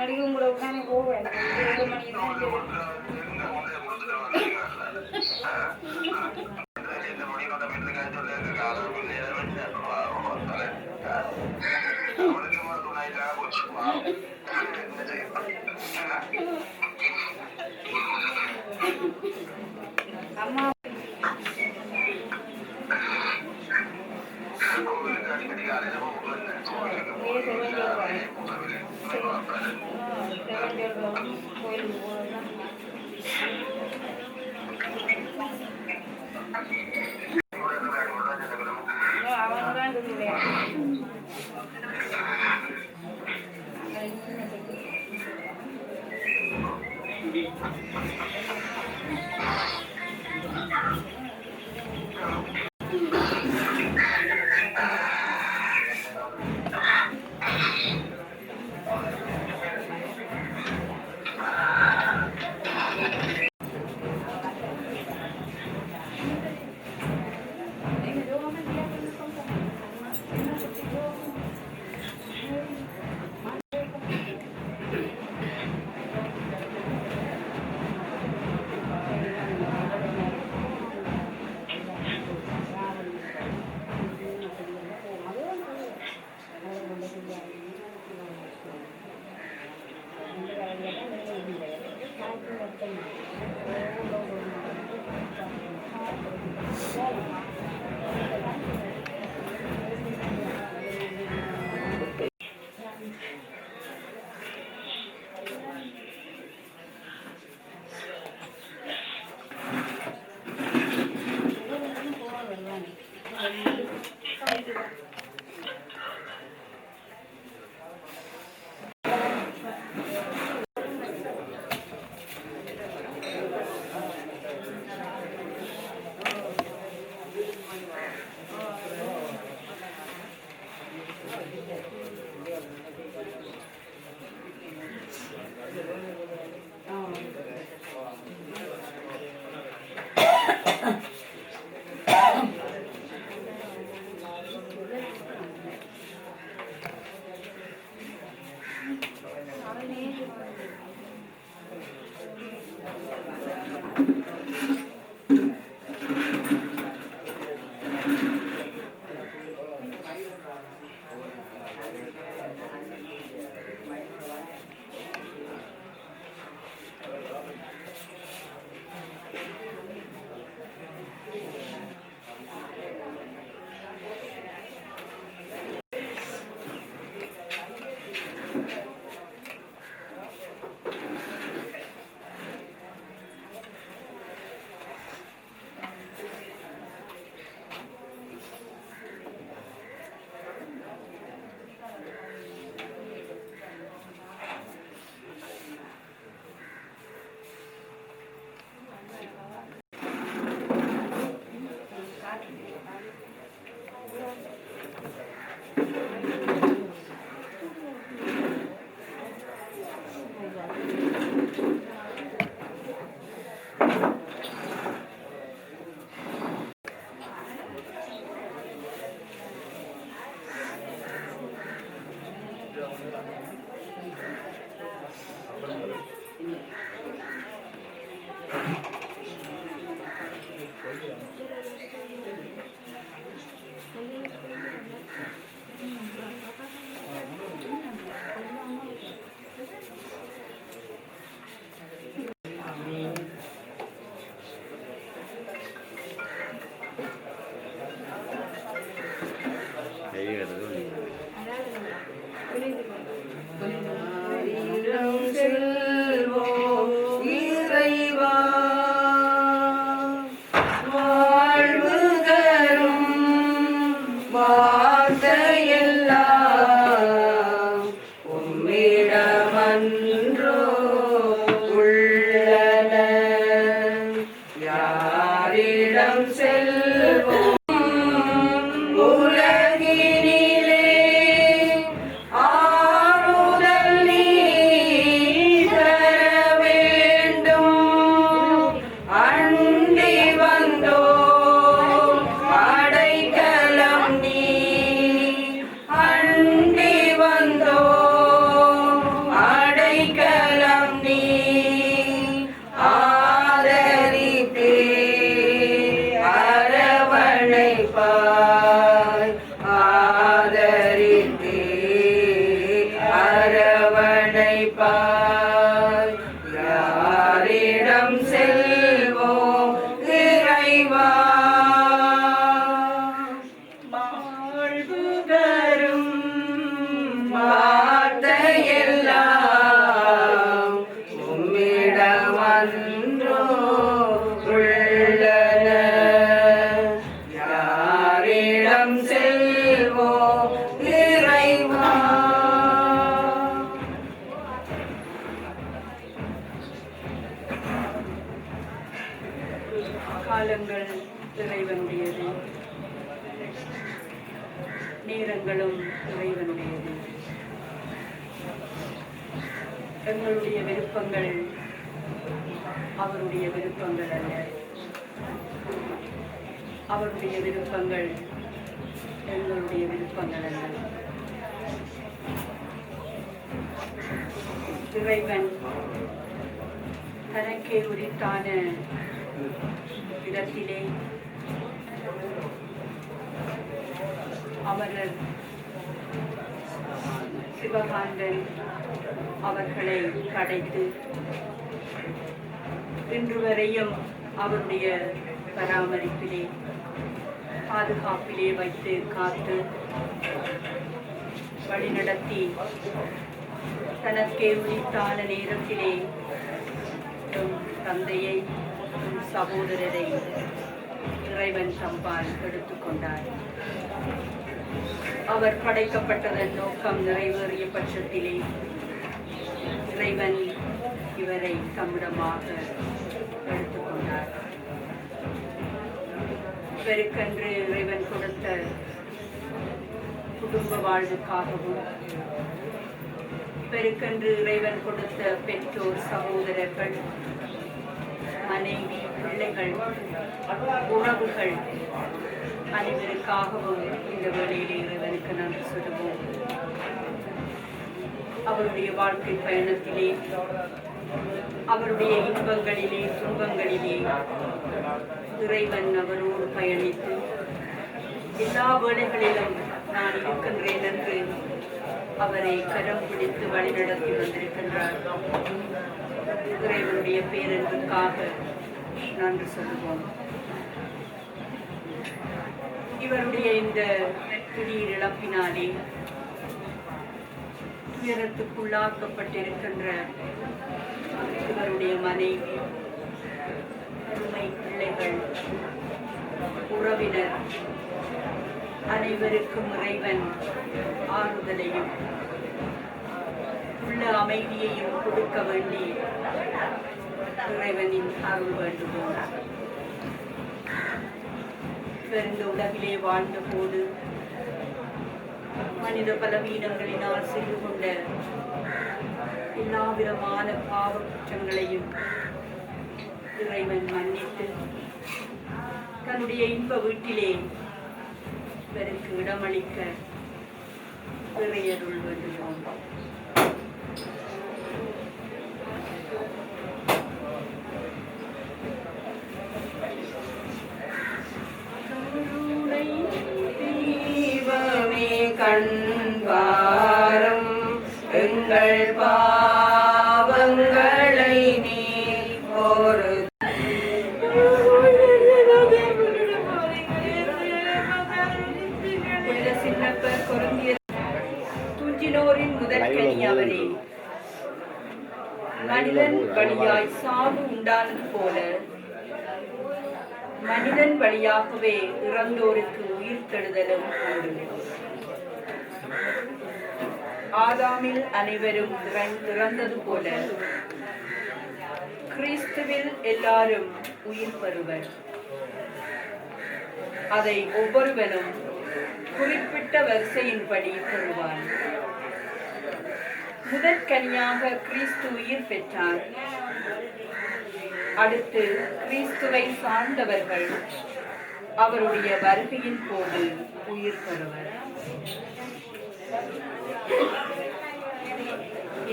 அடிக்கும் கூட உட்காந்து போவேன் 7 மணிக்கு தான் அம்மா இறைவனுடையது. எங்களுடைய விருப்பங்கள் அவருடைய விருப்பங்கள் அல்ல. அவருடைய விருப்பங்கள் எங்களுடைய விருப்பங்கள் அல்ல. இறைவன் தனக்கே உரித்தான இடத்திலே அமரர் சிவகாந்தன் அவர்களை படைத்து இன்று வரையும் அவருடைய பராமரிப்பிலே பாதுகாப்பிலே வைத்து காத்து வழிநடத்தி தனக்கே உரித்தான நேரத்திலே தந்தையை சகோதரரை இறைவன் தம்பால் எடுத்துக்கொண்டார். அவர் படைக்கப்பட்டதன் நோக்கம் நிறைவேறிய பட்சத்திலே இறைவன் இவரை தம்மிடமாக எடுத்துக்கொண்டார். இவருக்கென்று இறைவன் கொடுத்த குடும்ப வாழ்வுக்காகவும் இவருக்கென்று இறைவன் கொடுத்த பெற்றோர், சகோதரர்கள், மனைவி, பிள்ளைகள், உறவுகள் அனைவருக்காகவும் இந்த வேளையிலே இறைவனுக்கு நன்றி சொல்லுவோம். அவருடைய வாழ்க்கை பயணத்திலே, அவருடைய இன்பங்களிலே, துன்பங்களிலே இறைவன் அவரோடு பயணித்து எல்லா வேளைகளிலும் நான் இருக்கின்றேன் என்று அவரை கரம் பிடித்து வழிநடத்தி வந்திருக்கின்றார். இறைவனுடைய பேரன்புக்காக நன்றி சொல்லுவோம். இவருடைய இந்த திடீர் இழப்பினாலே துயரத்துக்குள்ளாக்கப்பட்டிருக்கின்ற இவருடைய மனைவி, உண்மை பிள்ளைகள், உறவினர் அனைவருக்கும் இறைவன் ஆறுதலையும் உள்ள அமைதியையும் கொடுக்க வேண்டி இறைவனின் அருள் வேண்டுவோம். இந்த உலகிலே வாழ்ந்த போது மனித பலவீனங்களினால் செய்து கொண்ட எல்லா விதமான பாவ குற்றங்களையும் இறைவன் மன்னித்து தன்னுடைய இன்ப வீட்டிலே இவருக்கு இடமளிக்க இறையருள் வேண்டுவோம். கண்பாரம் எங்கள் பாவங்களை நீ ஒரு சின்னப்பர் கொருந்தியர் துஞ்சினோரின் முதற்கனி அவரே. மனிதன் வழியாய் சாவு உண்டானது போல மனிதன் வழியாகவே இறந்தோருக்கு உயிர் தெழுதலும் உண்டு. ஆதாமில் அனைவரும் இறந்தது போல கிறிஸ்துவில் எல்லாரும் உயிர் பெறுவர். அதை ஒவ்வொருவனும் குறிப்பிட்ட வரிசையின்படி பெறுவான். முதற்கனியாக கிறிஸ்து உயிர் பெற்றார். அடுத்து கிறிஸ்துவை சார்ந்தவர்கள் அவருடைய வருகையின் போது உயிர் பெறுவர்.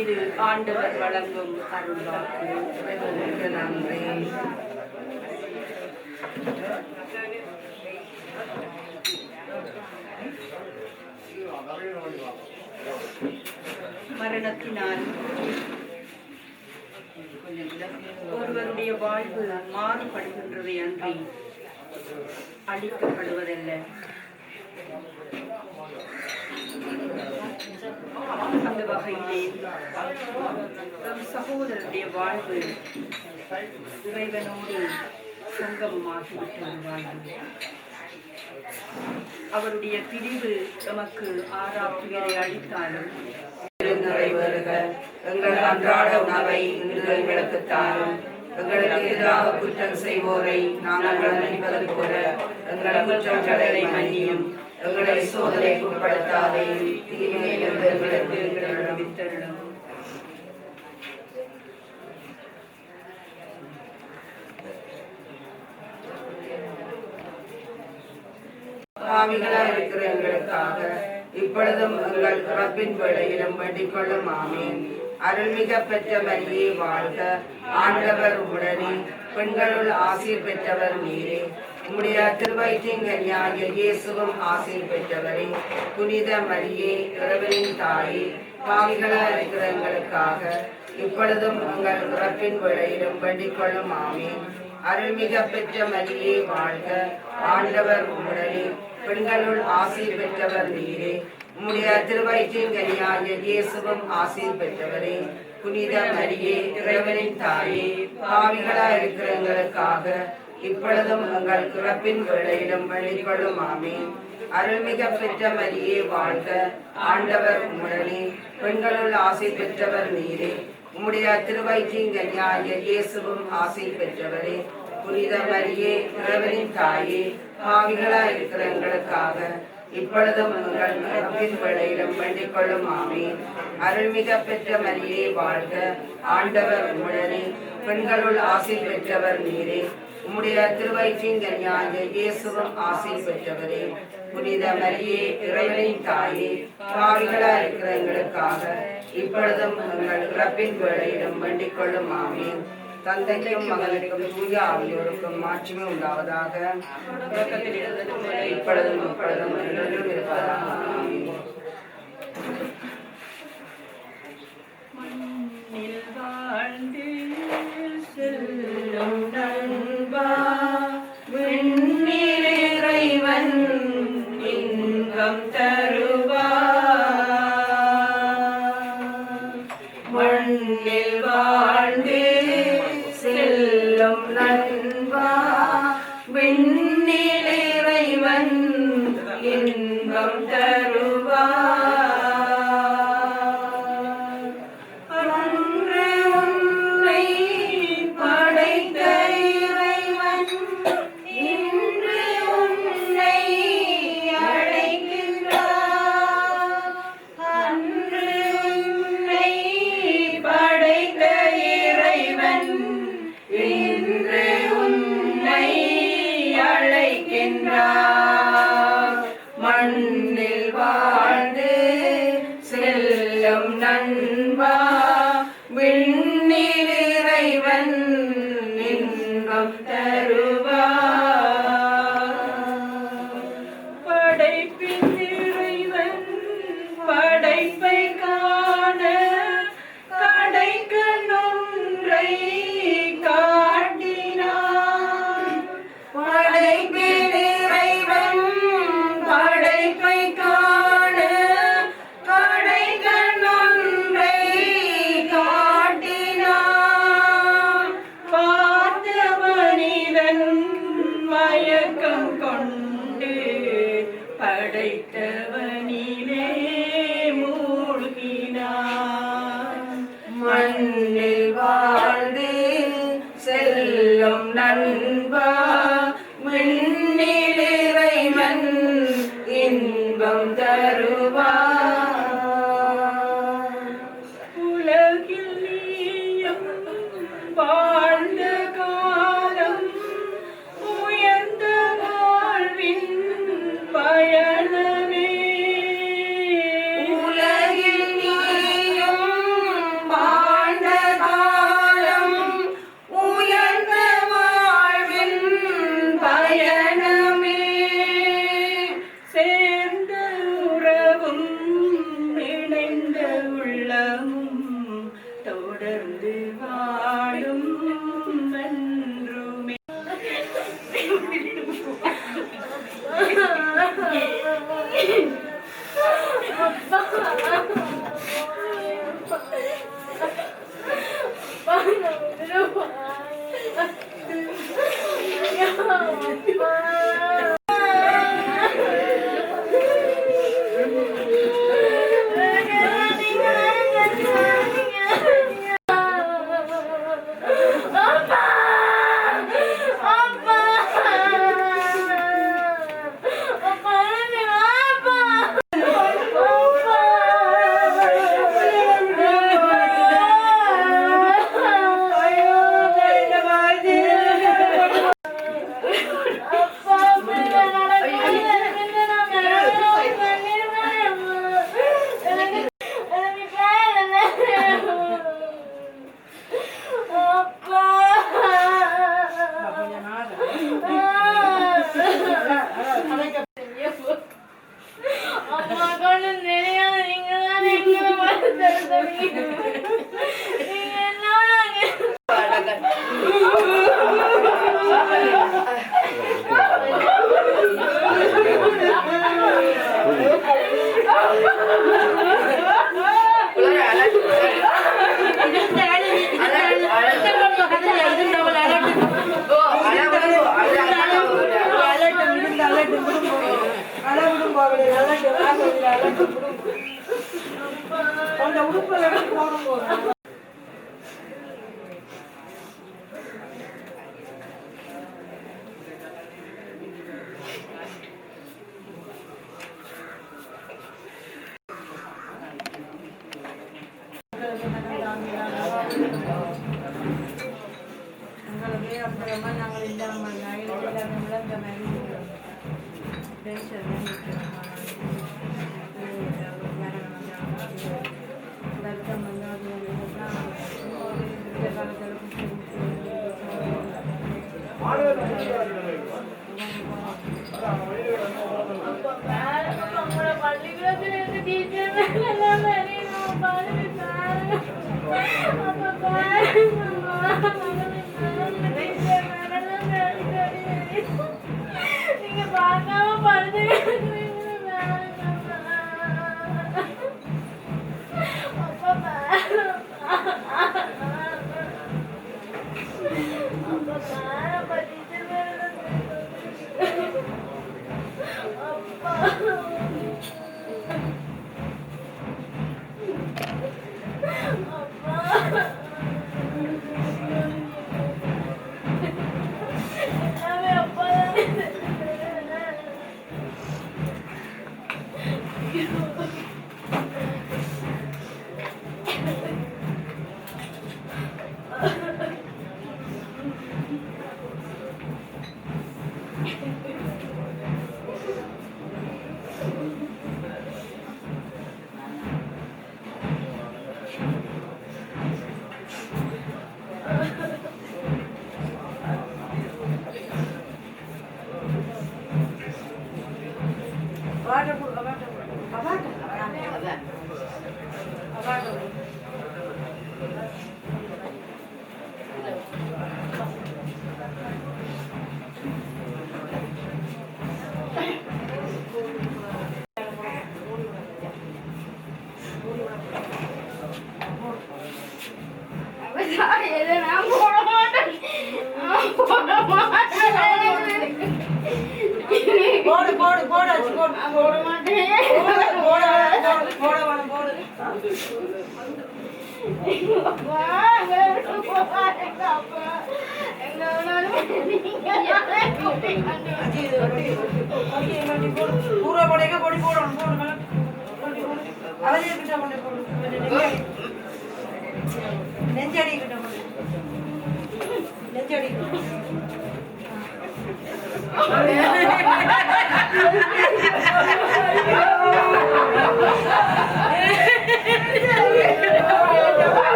இது ஆண்டவர் வழங்கும் அருள்வாக்கு. மரணத்தினால் ஒருவருடைய வாழ்வு மாறுபடுகின்றதை அன்றி அழிக்கப்படுவதல்ல. அந்த வகையிலே சகோதரருடைய வாழ்வு இறைவனோடு சங்கமமாகிவிட்ட வாழ்வு. அவருடைய பிரிவு நமக்கு ஆறாத்துயரை அளித்தாலும் எங்கள் அன்றாட உணவை இன்று எங்களுக்கு தாரும். எங்களுக்கு எதிராக குற்றம் செய்வோரை நாங்கள் மன்னிப்பது போல எங்கள் குற்றங்களை மன்னியும். எங்களை சோதனைக்கு உட்படுத்தாதேயும் தீமையிலிருந்து எங்களை விடுவித்தருளும். பாவிகளாய் இருக்கிற எங்களுக்காக இப்பொழுதும் எங்கள் இறப்பின் வேளையிலும் வேண்டிக் கொள்ளும். ஆமீன். அருள்மிக பெற்ற மரியே வாழ்க, ஆண்டவர் உடனே, பெண்களுள் ஆசீர் பெற்றவர் நீரே. உம்முடைய திருவயிற்றின் கன்னியாகிய இயேசுவும் ஆசீர் பெற்றவரே. புனித மரியே, இறைவனின் தாயே, பாவிகளாய் இருக்கிற எங்களுக்காக இப்பொழுதும் எங்கள் இறப்பின் வேளையிலும் வேண்டிக் கொள்ளும். ஆமீன். அருள்மிக பெற்ற மரியே வாழ்க, ஆண்டவர் உடனே, பெண்களுள் ஆசீர் பெற்றவர் நீரே. உம்முடைய திருவயிற்றின் கனியாகிய இயேசுவும் ஆசீர் பெற்றவரே. புனித மரியே, இறைவனின் தாயே, பாவிகளாய் இருக்கிற எங்களுக்காக இப்பொழுதும் எங்கள் இறப்பின் வேளையிலும் வேண்டிக் கொள்ளும். ஆமீன். அருள்மிக பெற்ற மரியே வாழ்க, ஆண்டவர் உடனே, பெண்களுள் ஆசீர் பெற்றவர் நீரே. உம்முடைய திருவயிற்றின் கனியாகிய இயேசுவும் ஆசீர் பெற்றவரே. புனித மரியே, இறைவனின் தாயே, பாவிகளாய் இருக்கிற எங்களுக்காக இப்பொழுதும் எங்கள் இறப்பின் வேளையிலும் வேண்டிக் கொள்ளும். ஆமீன். அருள்மிக பெற்ற மரியே வாழ்க, ஆண்டவர் உடனே, பெண்களுள் ஆசீர் பெற்றவர் நீரே. உம்முடைய திருவயிற்றின் கனியாகிய இயேசுவும் ஆசீர் பெற்றவரே. புனித மரியே, இறைவனின் தாயே, பாவிகளாய் இருக்கிற எங்களுக்காக இப்பொழுதும் எங்கள் இறப்பின் வேளையிலும் வேண்டிக் கொள்ளும். ஆமீன். தந்தைக்கும் மகனுக்கும் தூய ஆவியோருக்கும் மாட்சிமை உண்டாவதாக. இப்பொழுதும் எப்பொழுதும் என்றென்றும் இருப்பதாக. ஆமீன். செல்லும் நண்பா, விண்ணில் இறைவன் இன்பம் தருவார். மண்ணில் வாழ்ந்து செல்லும் நண்பா, விண்ணில் இறைவன் இன்பம் தருவார். மண்ணில் வாழ்ந்து செல்லும் நண்பா, விண்ணில் இறைவன் இன்பம் தருவார். படைப்பின் இறைவன் படைப்பை காண கடைக்கண் ஒன்றை காட்டினான். படைப்பின் இறைவன் படைப்பை காண கடைக்கண் ஒன்றை காட்டினான். பார்த்த மனிதன் மயக்கம் கொண்டு படைத்தவனிலே மூழ்கினான். மண்ணில் வாழ்ந்து செல்லும் நண்பா, விண்ணில் இறைவன் இன்பம் தருவார். உலகில் நீயும் வாழ்ந்த காலம் உயர்ந்த வாழ்வின் பயணமே. உலகில் நீயும் வாழ்ந்த காலம் உயர்ந்த வாழ்வின் பயணமே. சேர்ந்த உறவும் இணைந்த உள்ளமும் தொடர்ந்து வாழும் என்றுமே. அப்பா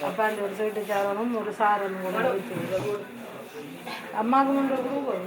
அப்பாண்ட ஒரு சீட்டு சாதனம் ஒரு சாதனம் கூட அம்மாவுக்கு முன்ன கூட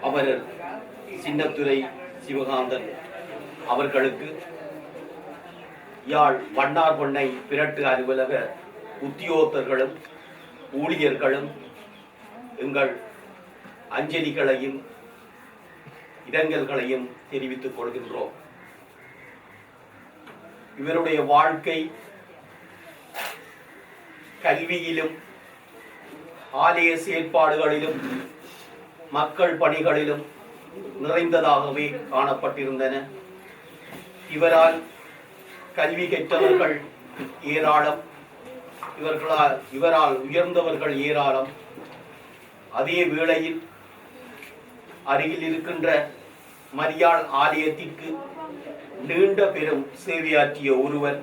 அமரர் சின்னத்துரை சிவகாந்தன் அவர்களுக்கு யாழ் வண்ணார்பண்ணை பிரட்டு அலுவலக உத்தியோகத்தர்களும் ஊழியர்களும் எங்கள் அஞ்சலிகளையும் இரங்கல்களையும் தெரிவித்துக் கொள்கின்றோம். இவருடைய வாழ்க்கை கல்வியிலும் ஆலய செயற்பாடுகளிலும் மக்கள் பணிகளிலும் நிறைந்ததாகவே காணப்பட்டிருந்தன. இவரால் கல்வி கற்றவர்கள் ஏராளம், இவரால் உயர்ந்தவர்கள் ஏராளம். அதே வேளையில் அருகில் இருக்கின்ற மரியாள் ஆலயத்திற்கு நீண்ட பெரும் சேவையாற்றிய ஒருவர்.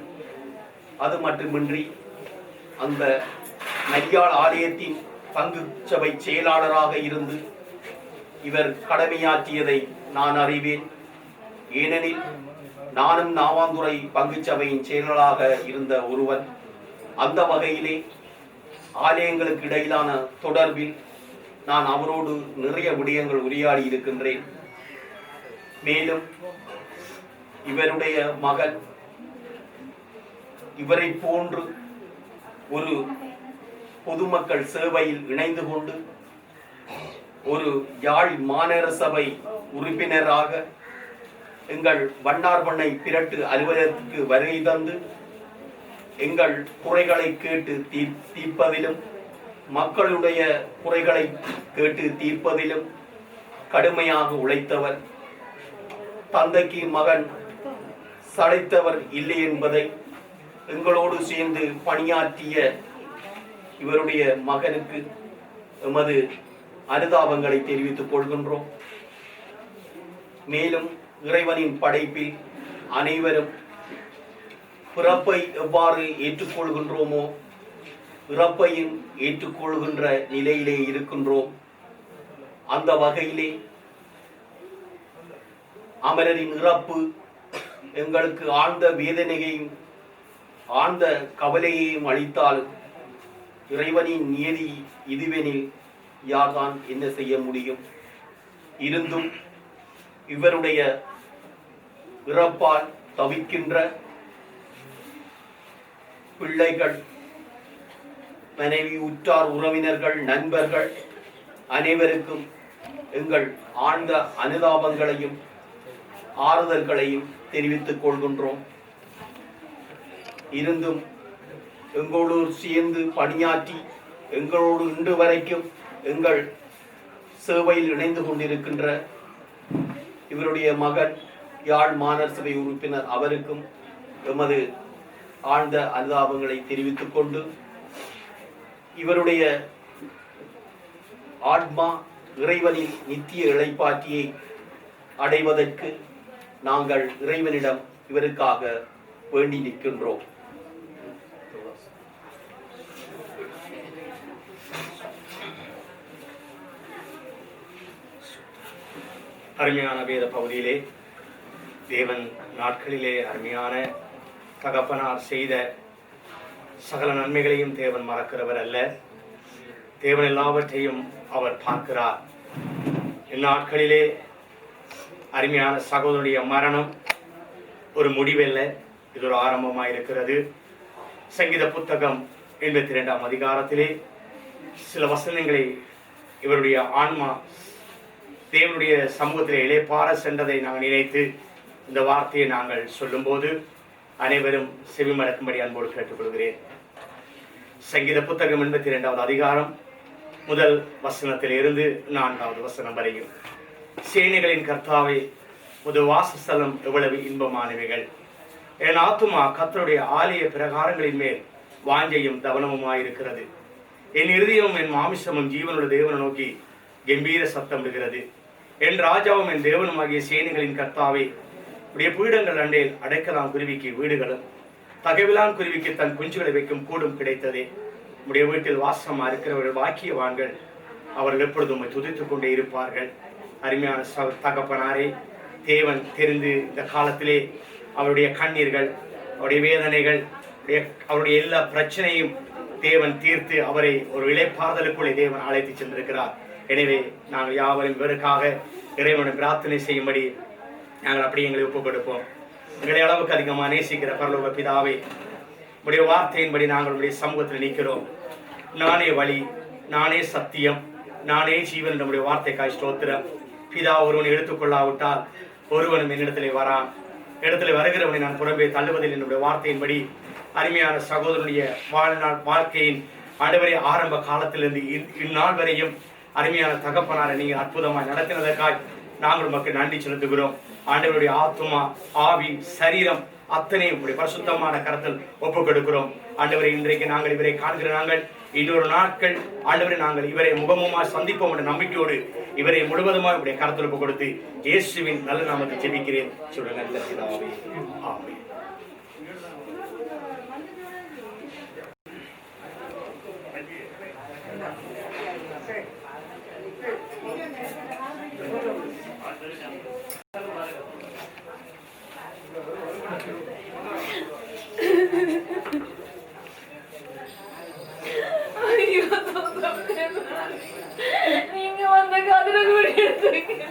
அது மட்டுமின்றி அந்த மரியாள் ஆலயத்தின் பங்கு சபை செயலாளராக இருந்து இவர் கடமையாற்றியதை நான் அறிவேன். ஏனெனில் நானும் நாவாந்துறை பங்கு சபையின் செயலாளராக இருந்த ஒருவன். அந்த வகையிலே ஆலயங்களுக்கு இடையிலான தொடர்பில் நான் அவரோடு நிறைய விடயங்கள் உரையாடி இருக்கின்றேன். மேலும் இவருடைய மகள் இவரை போன்று ஒரு பொதுமக்கள் சேவையில் இணைந்து கொண்டு ஒரு யாழ் மாநகர சபை உறுப்பினராக எங்கள் வண்ணார்பண்ணை பிரட்டு அலுவலகத்துக்கு வருகை தந்து எங்கள் குறைகளை கேட்டு தீர்ப்பதிலும் மக்களுடைய குறைகளை கேட்டு தீர்ப்பதிலும் கடுமையாக உழைத்தவர். தந்தைக்கு மகன் சளைத்தவர் இல்லை என்பதை எங்களோடு சேர்ந்து பணியாற்றிய இவருடைய மகனுக்கு எமது அனுதாபங்களை தெரிவித்துக் கொள்கின்றோம். மேலும் இறைவனின் படைப்பில் அனைவரும் பிறப்பை எவ்வாறு ஏற்றுக்கொள்கின்றோமோ இறப்பையும் ஏற்றுக்கொள்கின்ற நிலையிலே இருக்கின்றோம். அந்த வகையிலே அமரரின் இறப்பு எங்களுக்கு ஆழ்ந்த வேதனையையும் ஆழ்ந்த கவலையையும் அளித்தாலும் இறைவனின் நியதி இதுவெனில் யார்தான் என்ன செய்ய முடியும்? இருந்தும் இவருடைய இறப்பால் தவிக்கின்ற பிள்ளைகள், மனைவி, உற்றார், உறவினர்கள், நண்பர்கள் அனைவருக்கும் எங்கள் ஆழ்ந்த அனுதாபங்களையும் ஆறுதல்களையும் தெரிவித்துக் கொள்கின்றோம். இருந்தும் எங்களோடு சேர்ந்து பணியாற்றி எங்களோடு இன்று வரைக்கும் எங்கள் சேவையில் இணைந்து கொண்டிருக்கின்ற இவருடைய மகன் யாழ் மாநகர சபை உறுப்பினர் அவருக்கும் எமது ஆழ்ந்த அனுதாபங்களை தெரிவித்துக் கொண்டு இவருடைய ஆத்மா இறைவனின் நித்திய இளைப்பாற்றியை அடைவதற்கு நாங்கள் இறைவனிடம் இவருக்காக வேண்டி நிற்கின்றோம். அருமையான வேத பகுதியிலே தேவன் நாட்களிலே அருமையான தகப்பனார் செய்த சகல நன்மைகளையும் தேவன் மறக்கிறவர் அல்ல. தேவன் எல்லாவற்றையும் அவர் பார்க்கிறார். இந்நாட்களிலே அருமையான சகோதரனுடைய மரணம் ஒரு முடிவல்ல, இது ஒரு ஆரம்பமாக இருக்கிறது. சங்கீத புத்தகம் 82ஆம் அதிகாரத்திலே சில வசனங்களை இவருடைய ஆன்மா தேவனுடைய சமூகத்திலே இளைப்பாற சென்றதை நாங்கள் நினைத்து இந்த வார்த்தையை நாங்கள் சொல்லும்போது அனைவரும் செவிமடக்கும்படி அன்போடு கேட்டுக்கொள்கிறேன். சங்கீத புத்தகம் 82ஆவது அதிகாரம் முதல் வசனத்திலிருந்து 4வது வசனம் வரையும். சேனைகளின் கர்த்தாவே, உமது வாசஸ்தலம் எவ்வளவு இன்பமானவைகள்! என் ஆத்துமா கர்த்தருடைய ஆலய பிரகாரங்களின் மேல் வாஞ்சையும் தவனமுமாயிருக்கிறது. என் இருதயமும் என் மாமிசமும் ஜீவனுடைய தேவனை நோக்கி கம்பீர சத்தமிடுகிறது. என் ராஜாவும் என் தேவனுமாகிய சேனைகளின் கர்த்தாவே, உடைய பீடங்கள் அண்டையில் அடைக்கலாம் குருவிக்கு வீடுகளும் தகவிலான் குருவிக்கு தன் குஞ்சுகளை வைக்கும் கூடும் கிடைத்ததே. உடைய வீட்டில் வாசமாக இருக்கிறவர்கள் வாக்கியவான்கள், அவர்கள் எப்பொழுதும் துதித்துக் கொண்டே இருப்பார்கள். அருமையான தகப்பனாரே, தேவன் தெரிந்து இந்த காலத்திலே அவருடைய கண்ணீர்கள், அவருடைய வேதனைகள், அவருடைய எல்லா பிரச்சனையும் தேவன் தீர்த்து அவரை ஒரு இளைப்பாறுதலுக்குள்ளே தேவன் அழைத்து சென்றிருக்கிறார். எனவே நாங்கள் யாவரும் இவருக்காக இறைவனை பிரார்த்தனை செய்யும்படி நாங்கள் அப்படியே எங்களை ஒப்புக் கொடுப்போம். எங்களை அளவுக்கு அதிகமாக நேசிக்கிற பரலோக பிதாவே, உடைய வார்த்தையின்படி நாங்கள் உடைய சமூகத்தில் நிற்கிறோம். நானே வழி, நானே சத்தியம், நானே ஜீவன். நம்முடைய வார்த்தைக்காய் ஸ்தோத்திரம். பிதா ஒருவனை எடுத்துக்கொள்ளாவிட்டால் ஒருவனும் என்னிடத்திலே வரான். இடத்துல வருகிறவனை நான் புறம்பே தள்ளுவதில் என்னுடைய வார்த்தையின்படி அருமையான சகோதரனுடைய வாழ்க்கையின் ஆண்டவரே ஆரம்ப காலத்திலிருந்து இந்நாள் வரையும் அருமையான தகப்பனாரை நீங்கள் அற்புதமாக நடத்தினதற்காய் நாங்கள் மக்கள் நன்றி செலுத்துகிறோம். ஆண்டவருடைய ஆத்துமா, ஆவி, சரீரம் அத்தனையும் உடைய பரிசுத்தமான கரத்தில் ஒப்புக் கொடுக்கிறோம். ஆண்டவரை இன்றைக்கு நாங்கள் இவரை காண்கிற நாங்கள் இன்னொரு நாட்கள் ஆண்டவரை நாங்கள் இவரை முகமுமாய் சந்திப்போம் என்ற நம்பிக்கையோடு இவரை முழுவதுமாக உடைய கரத்தில் ஒப்புக் கொடுத்து இயேசுவின் நல்ல நாமத்தை ஜெபிக்கிறேன். சொல்லுங்க நல்ல பிதாவே, ஆமென். நீங்க வந்த காதுல கூட எடுத்துருக்கீங்க.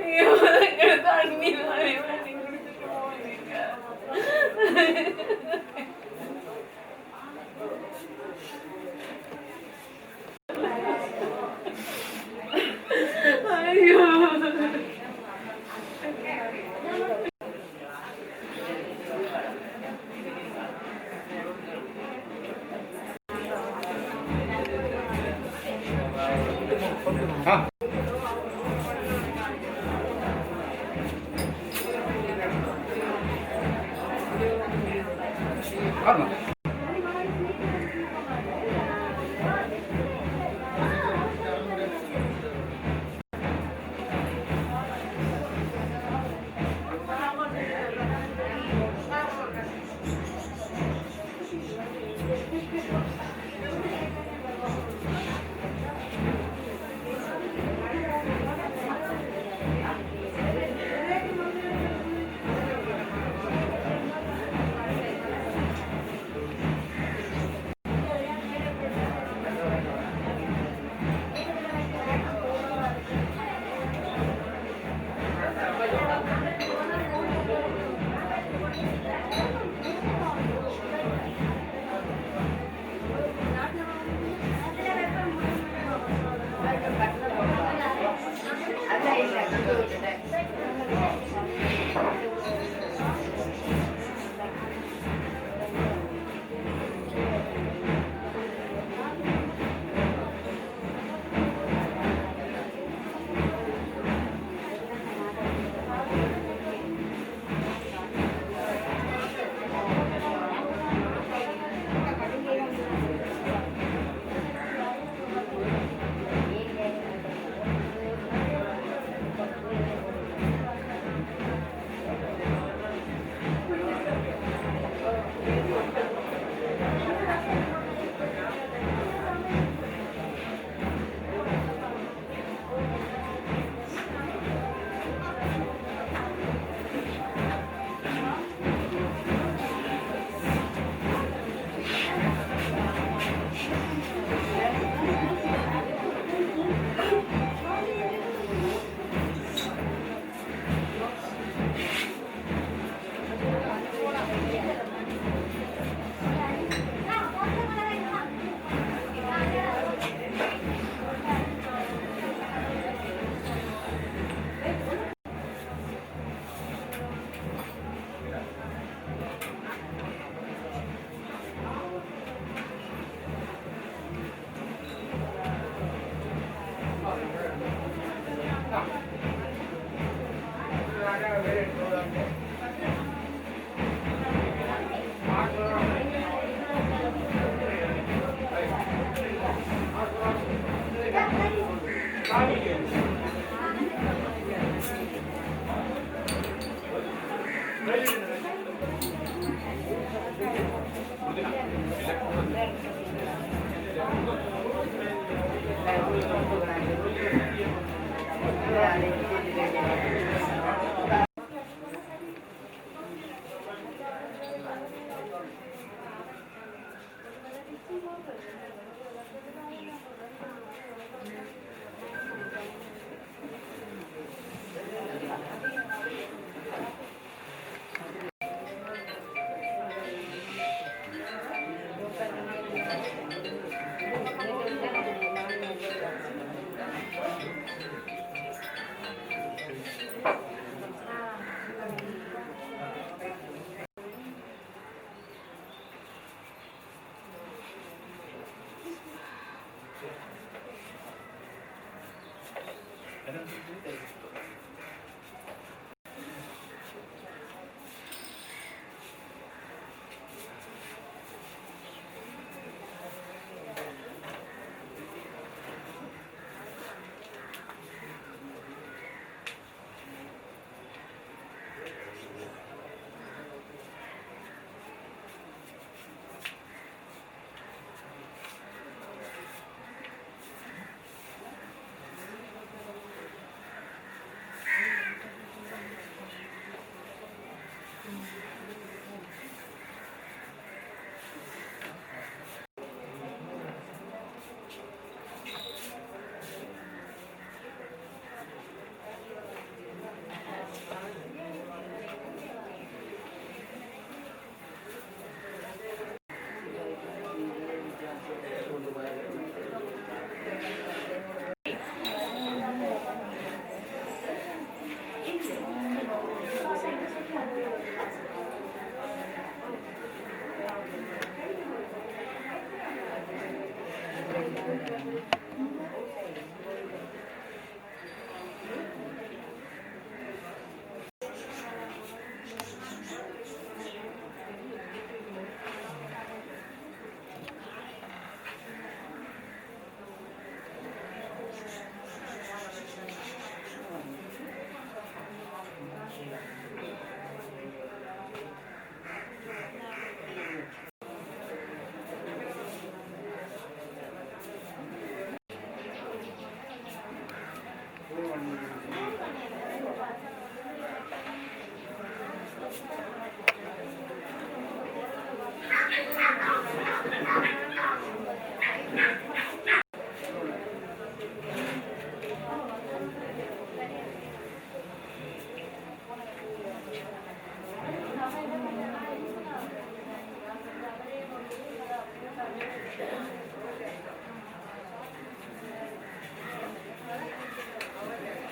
ஐயோ, தண்ணி ஐயோ,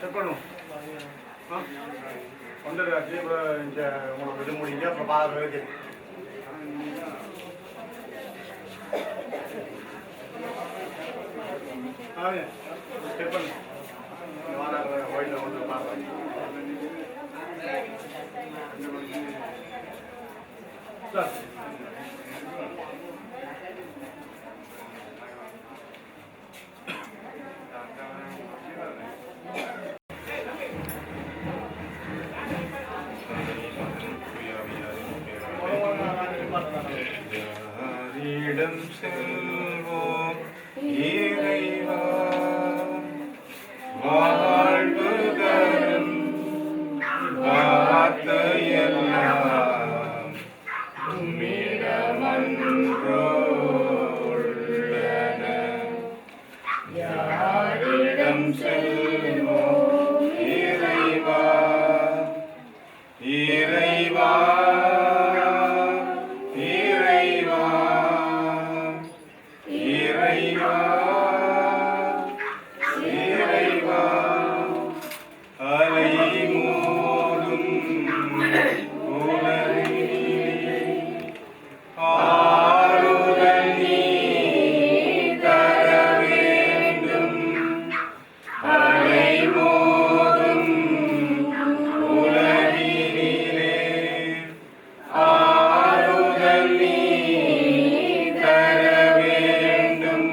చెప్పండి வந்துடுறாச்சு. இப்போ உங்களுக்கு இது முடிஞ்சு அப்புறம் பார்க்குறது ஸ்டெப் பண்ணு வாராங்க கோயிலில் வந்து பார்க்குறேன். சார் இடம் செல்வோம் இறைவா வாழ்வு தரும் வார்த்தையெல்லாம் உம்மிடமன்றோ உள்ளன. யாரிடம் செல்வோம் இறைவா இறைவா இறைவா இறைவா இறைவா அலை மோதும் உலகிலே ஆறுதல் நீ தர வேண்டும். அலை மோதும் உலகினிலே ஆறுதல் நீ தர வேண்டும்.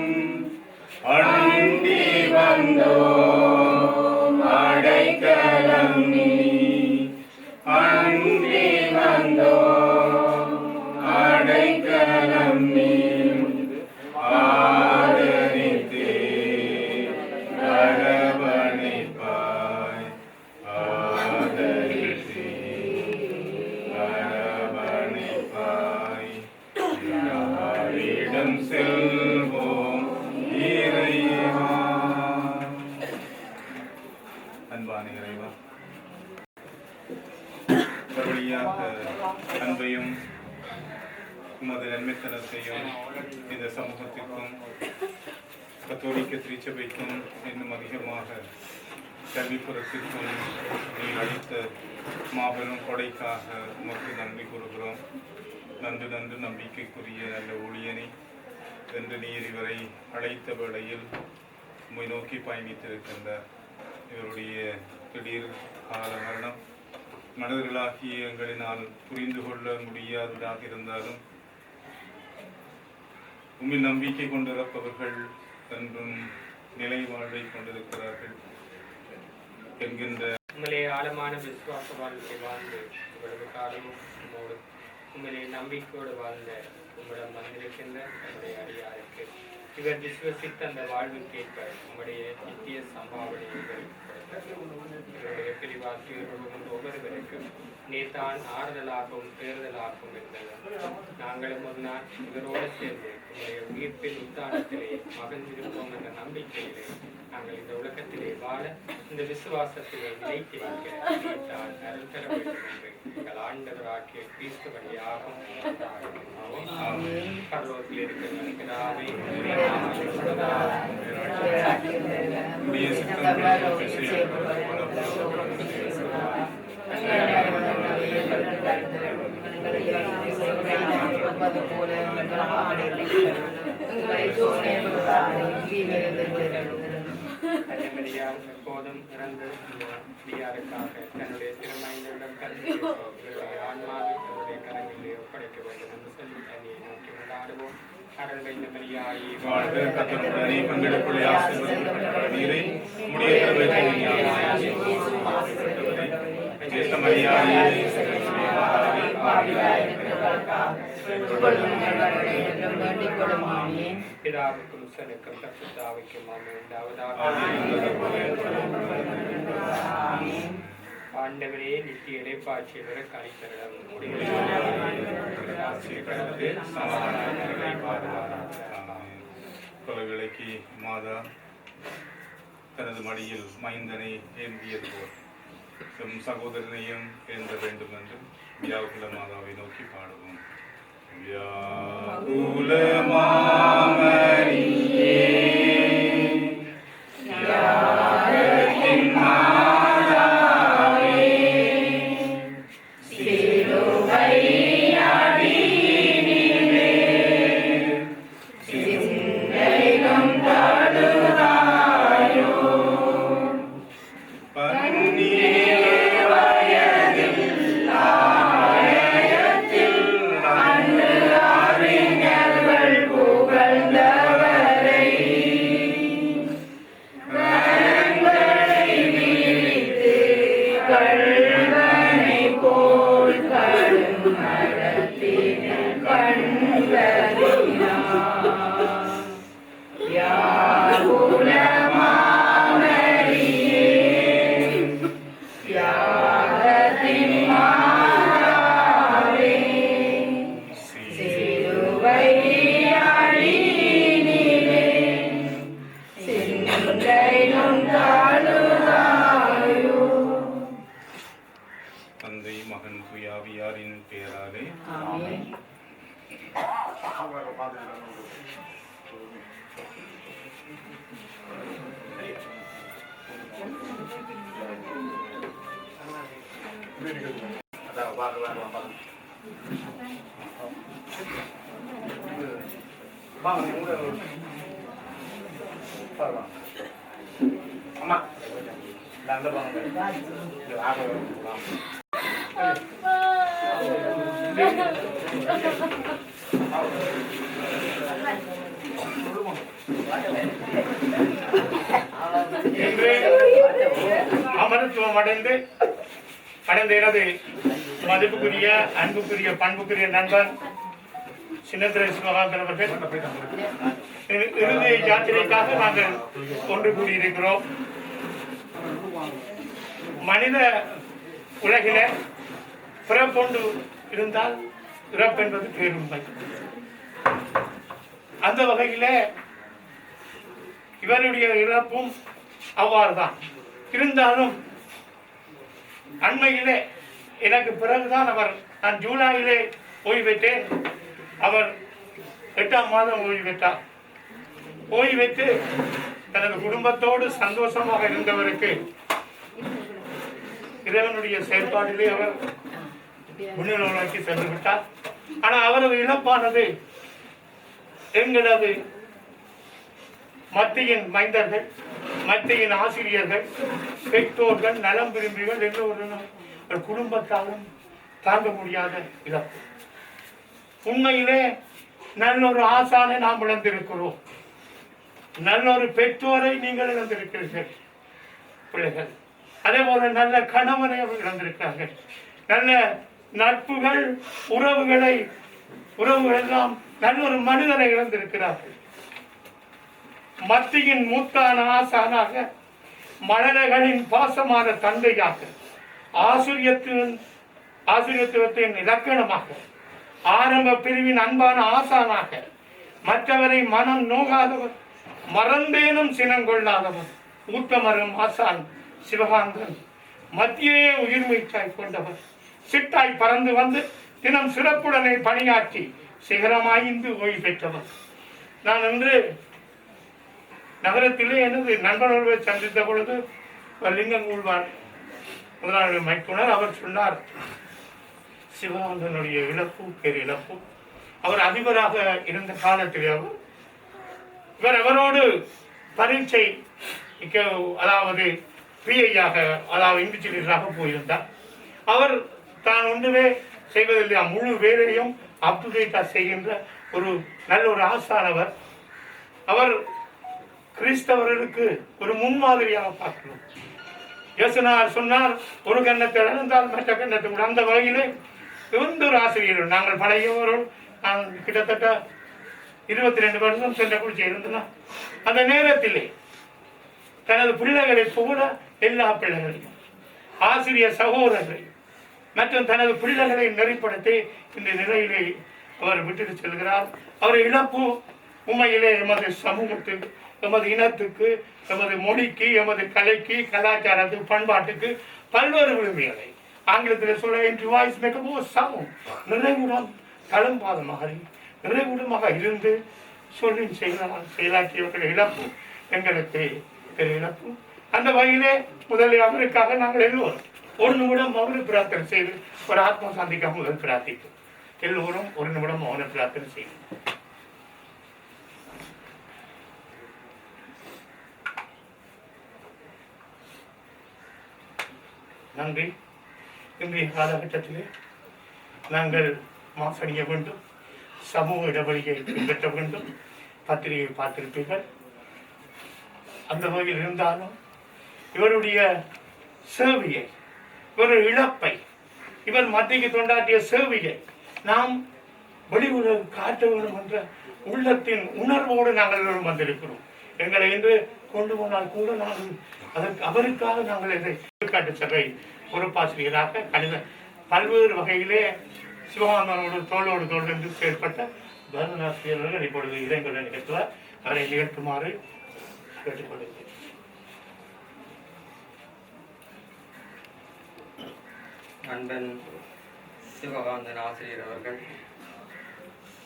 அண்டி வந்தோம் அடைக்கலம் நீ அண்டி வந்தோம் அடைக்கலம் நீ ஆதரித்தே அரவணைப்பாய் ஆதரித்தே அரவணைப்பாய். யாரிடம் செல்வோம் இறைவா. அன்பான இறைவா, இந்த வழியாக அன்பையும் உமது நன்மைத்தனத்தையும் இந்த சமூகத்திற்கும் கத்தோலிக்க திருச்சபைக்கும் இன்னும் அதிகமாக கல்விப்புறத்திற்கும் நீ அளித்த மாபெரும் கொடைக்காக உமக்கு நன்றி கூறுகிறோம். நன்று நன்று நம்பிக்கைக்குரிய நல்ல ஊழியனை என்று நீர் இவரை அழைத்த வேளையில் உம்மை நோக்கி பயணித்திருக்கின்ற இவருடைய திடீர் கால மரணம் மனிதர்களாகிய எங்களினால் புரிந்து கொள்ள முடியாததாக இருந்தாலும் உம்மில் நம்பிக்கை கொண்டிருப்பவர்கள் என்றும் நிலை வாழ்வை கொண்டிருக்கிறார்கள் என்கின்ற உங்களே ஆழமான விசுவாச வாழ்க்கை வாழ்ந்து இவ்வளவு காலமும் உங்களோடு உங்களே நம்பிக்கையோடு வாழ்ந்த உங்களிடம் வந்திருக்கின்ற நம்முடைய அடியாருக்கு இவர் விசுவசித்த அந்த வாழ்வுக்கேற்ப உங்களுடைய நித்திய சம்பாவனையை இவருடைய பிரிவாசியர்களும் ஒவ்வொருவருக்கும் நேர்தான் ஆறுதலாகவும் தேர்தலாகவும் இருந்தது. நாங்களும் ஒரு நாள் இவரோடு சேர்ந்து உங்களுடைய உயிர்ப்பின் உத்தானத்திலே மகிழ்ந்திருப்போம் என்ற நம்பிக்கையிலே நாங்கள் இந்த உலகத்திலே வாழ இந்த விசுவாசத்திலே நிலைத்திருக்க நேர்தான் அருள் பெற வேண்டும் என்று எங்கள் ஆண்டவராகிய கிறிஸ்து வழியாகவும் பரலோகத்தில் இருக்கிற பிதாவே, உம்முடைய சித்தம் எப்போதும் இறந்து அடியாருக்காக தன்னுடைய திறமையிடம் கல்வி ஆன்மாவை தன்னுடைய கரங்களிலே ஒப்படைக்க வேண்டும் என்று சொல்லி தண்ணியை நோக்கி கொண்டாடுவோம். அருள் வைத்த மரியாதை வாழ்க கர்த்தருடனே பங்கெடுப்புள்ள ஆசீர்வதிக்கப்பட்ட நீரை உம்முடைய கருவேற்றையின் ஜேஷ்ட மரியாதை பிதாவுக்கும் சனுக்கும் பரிசுத்தாவிக்கும் ஆமென். உண்டாவதாக. ஆண்டவரே நித்திய இடைப்பாட்சி வர கழித்தரிடம் கொலவிலைக்கு மாதா தனது மடியில் மைந்தனை ஏந்தியது போல் எம் சகோதரனையும் ஏந்த வேண்டும் என்று வியாகுல மாதாவை நோக்கி பாடுவோம். வியாகுல மாமரியே யாரத்தின் மாதா கள்வனை போல் கடுமரத்தினில் கண்டறினான். யார் குலமாமரியே தியாகத்தின் மாறாவே சிலுவை அழியினிலே சிந்தையும் தாழுதாயோ. தந்தை மகன் துயாவியாரின் பெயராலே ஆமென். அம்மா அந்த பாருங்க அமரத்துவம் அடைந்து எனது மதிப்புக்குரிய அன்புக்குரிய பண்புக்குரிய நண்பர் சின்னத்திரை சிவகாந்தன் அவர்கள் இறுதி யாத்திரைக்காக நாங்கள் ஒன்று கூடியிருக்கிறோம். மனித உலகில பிறப்பொண்டு இருந்தால் இறப்பு என்பது பேருண்மை. அந்த வகையில இவருடைய இறப்பும் அவ்வாறுதான் இருந்தாலும் அண்மையிலே எனக்கு பிறகுதான் நான் ஜூலையிலே ஓய்வு பெற்றேன். அவர் 8ஆம் மாதம் ஓய்வு பெற்றார். ஓய்வு பெற்று தனது குடும்பத்தோடு சந்தோஷமாக இருந்தவருக்கு இறைவனுடைய செயல்பாட்டிலே அவர் முன்னிலைக்கு சென்று விட்டார். ஆனால் அவரது இழப்பானது எங்களது மத்தியின் மைந்தர்கள், மத்தியின் ஆசிரியர்கள், பெற்றோர்கள், நலம் விரும்பிகள் எல்லோரும் ஒரு குடும்பத்தாலும் தாங்க முடியாத இழப்பு. உண்மையிலே நல்லொரு ஆசானை நாம் இழந்திருக்கிறோம். நல்லொரு பெற்றோரை நீங்கள் இழந்திருக்கிறீர்கள் பிள்ளைகள். அதே போல நல்ல கணவனை அவர் இழந்திருக்கிறார்கள். நல்ல நட்புகள், உறவுகள் எல்லாம் நல்ல ஒரு மனிதனை இழந்திருக்கிறார்கள். மத்தியின் மூத்தான ஆசானாக, மழலைகளின் பாசமான தந்தையாக, ஆசிரியத்துவத்தின் இலக்கணமாக, ஆரம்ப பிரிவின் அன்பான ஆசானாக, மற்றவரை மனம் நோகாதவர், மறந்தேனும் சினங்கொள்ளாதவர், ஊக்கமரும் ஆசான் சிவகாந்தன் மத்தியே உயிர்மீச்சாய் கொண்டவர். சிட்டாய் பறந்து வந்து தினம் சிறப்புடனே பணியாற்றி சிகரமாய்ந்து ஓய்வு பெற்றவர். நான் இன்று நகரத்திலே எனது நண்பர்களை சந்தித்த பொழுது லிங்கங்கூழ்வார் முதலாளி மைத்துனர் அவர் சொன்னார், சிவகாந்தனுடைய இழப்பு பெரிய இழப்பு. அவர் அதிபராக இருந்த காலத்திலே இவர் அவரோடு பரீட்சை அதாவது பிஐயாக அதாவது இண்டிஜினியராக போயிருந்தார். அவர் தான் ஒன்றுமே செய்வதில்லை, முழு வேலையும் அப்டுடேட்டா செய்கின்ற ஒரு நல்ல ஒரு ஆசானவர். அவர் கிறிஸ்தவர்களுக்கு ஒரு முன்மாதிரியாக பார்க்கணும். யோசனார் சொன்னார், ஒரு கண்ணத்தை இழந்தால் மற்ற கண்ணத்தை. அந்த வகையிலே எந்த ஒரு ஆசிரியர், நாங்கள் பழையவர்கள், நான் கிட்டத்தட்ட 22 வருஷம் சென்ற குடிச்சு இருந்தோம். அந்த நேரத்திலே தனது பிள்ளைகளை போல எல்லா பிள்ளைகளையும், ஆசிரியர் சகோதரர்களையும் மற்றும் தனது பிள்ளைகளை நெறிப்படுத்தி இந்த நிலையிலே அவர் விட்டுட்டு செல்கிறார். அவர் இழப்பு உண்மையிலே எமது சமூகத்துக்கு, எமது இனத்துக்கு, எமது மொழிக்கு, எமது கலைக்கு, கலாச்சாரத்துக்கு, பண்பாட்டுக்கு பல்வேறு விரும்பிகளை ஆங்கிலத்தில் சொல்ல சமம் நிறைவுடன் தளம்பாதமாக நிறைவுடமாக இருந்து சொல்லி செயலாற்றியவர்கள் இழப்பு எங்களுக்கு பெரிய இழப்பு. அந்த வகையிலே முதலில் அவருக்காக நாங்கள் எல்லோரும் ஒரு நிமிடம் மௌன பிரார்த்தனை செய்து ஒரு ஆத்மா சாந்திக்காக முதல் பிரார்த்தித்தோம். எல்லோரும் ஒரு நிமிடம் மௌன பிரார்த்தனை செய்யும். நன்றி. இன்றைய காலகட்டத்திலே நாங்கள் மாசணிய வேண்டும், சமூக இடைவெளியை பின்பற்ற வேண்டும். பத்திரிகை பார்த்திருப்பீர்கள். அந்த வகையில் இருந்தாலும் இவருடைய சேவையை ஒரு இழப்பை இவர் மத்திக்கு தொண்டாற்றிய சேவையை நாம் வெளி உலக காட்ட வேண்டும் என்ற உள்ளத்தின் உணர்வோடு நாங்கள் வந்திருக்கிறோம். எங்களை இன்று கொண்டு போனால் கூட நாங்கள் அதற்கு அவருக்காக நாங்கள் இதை காட்டு சபை பொறுப்பாசிரியராக கணித பல்வேறு வகையிலே சிவகாந்தனோடு தோளோடு தோல் என்று செயல்பட்ட பரதநாசிரியர்கள் இப்பொழுது இளைஞர்களை நிகழ்த்துவார். அவரை நிகழ்த்துமாறு கேட்டுக்கொள்கிறேன். அன்பன் சிவகாந்தன் ஆசிரியர் அவர்கள்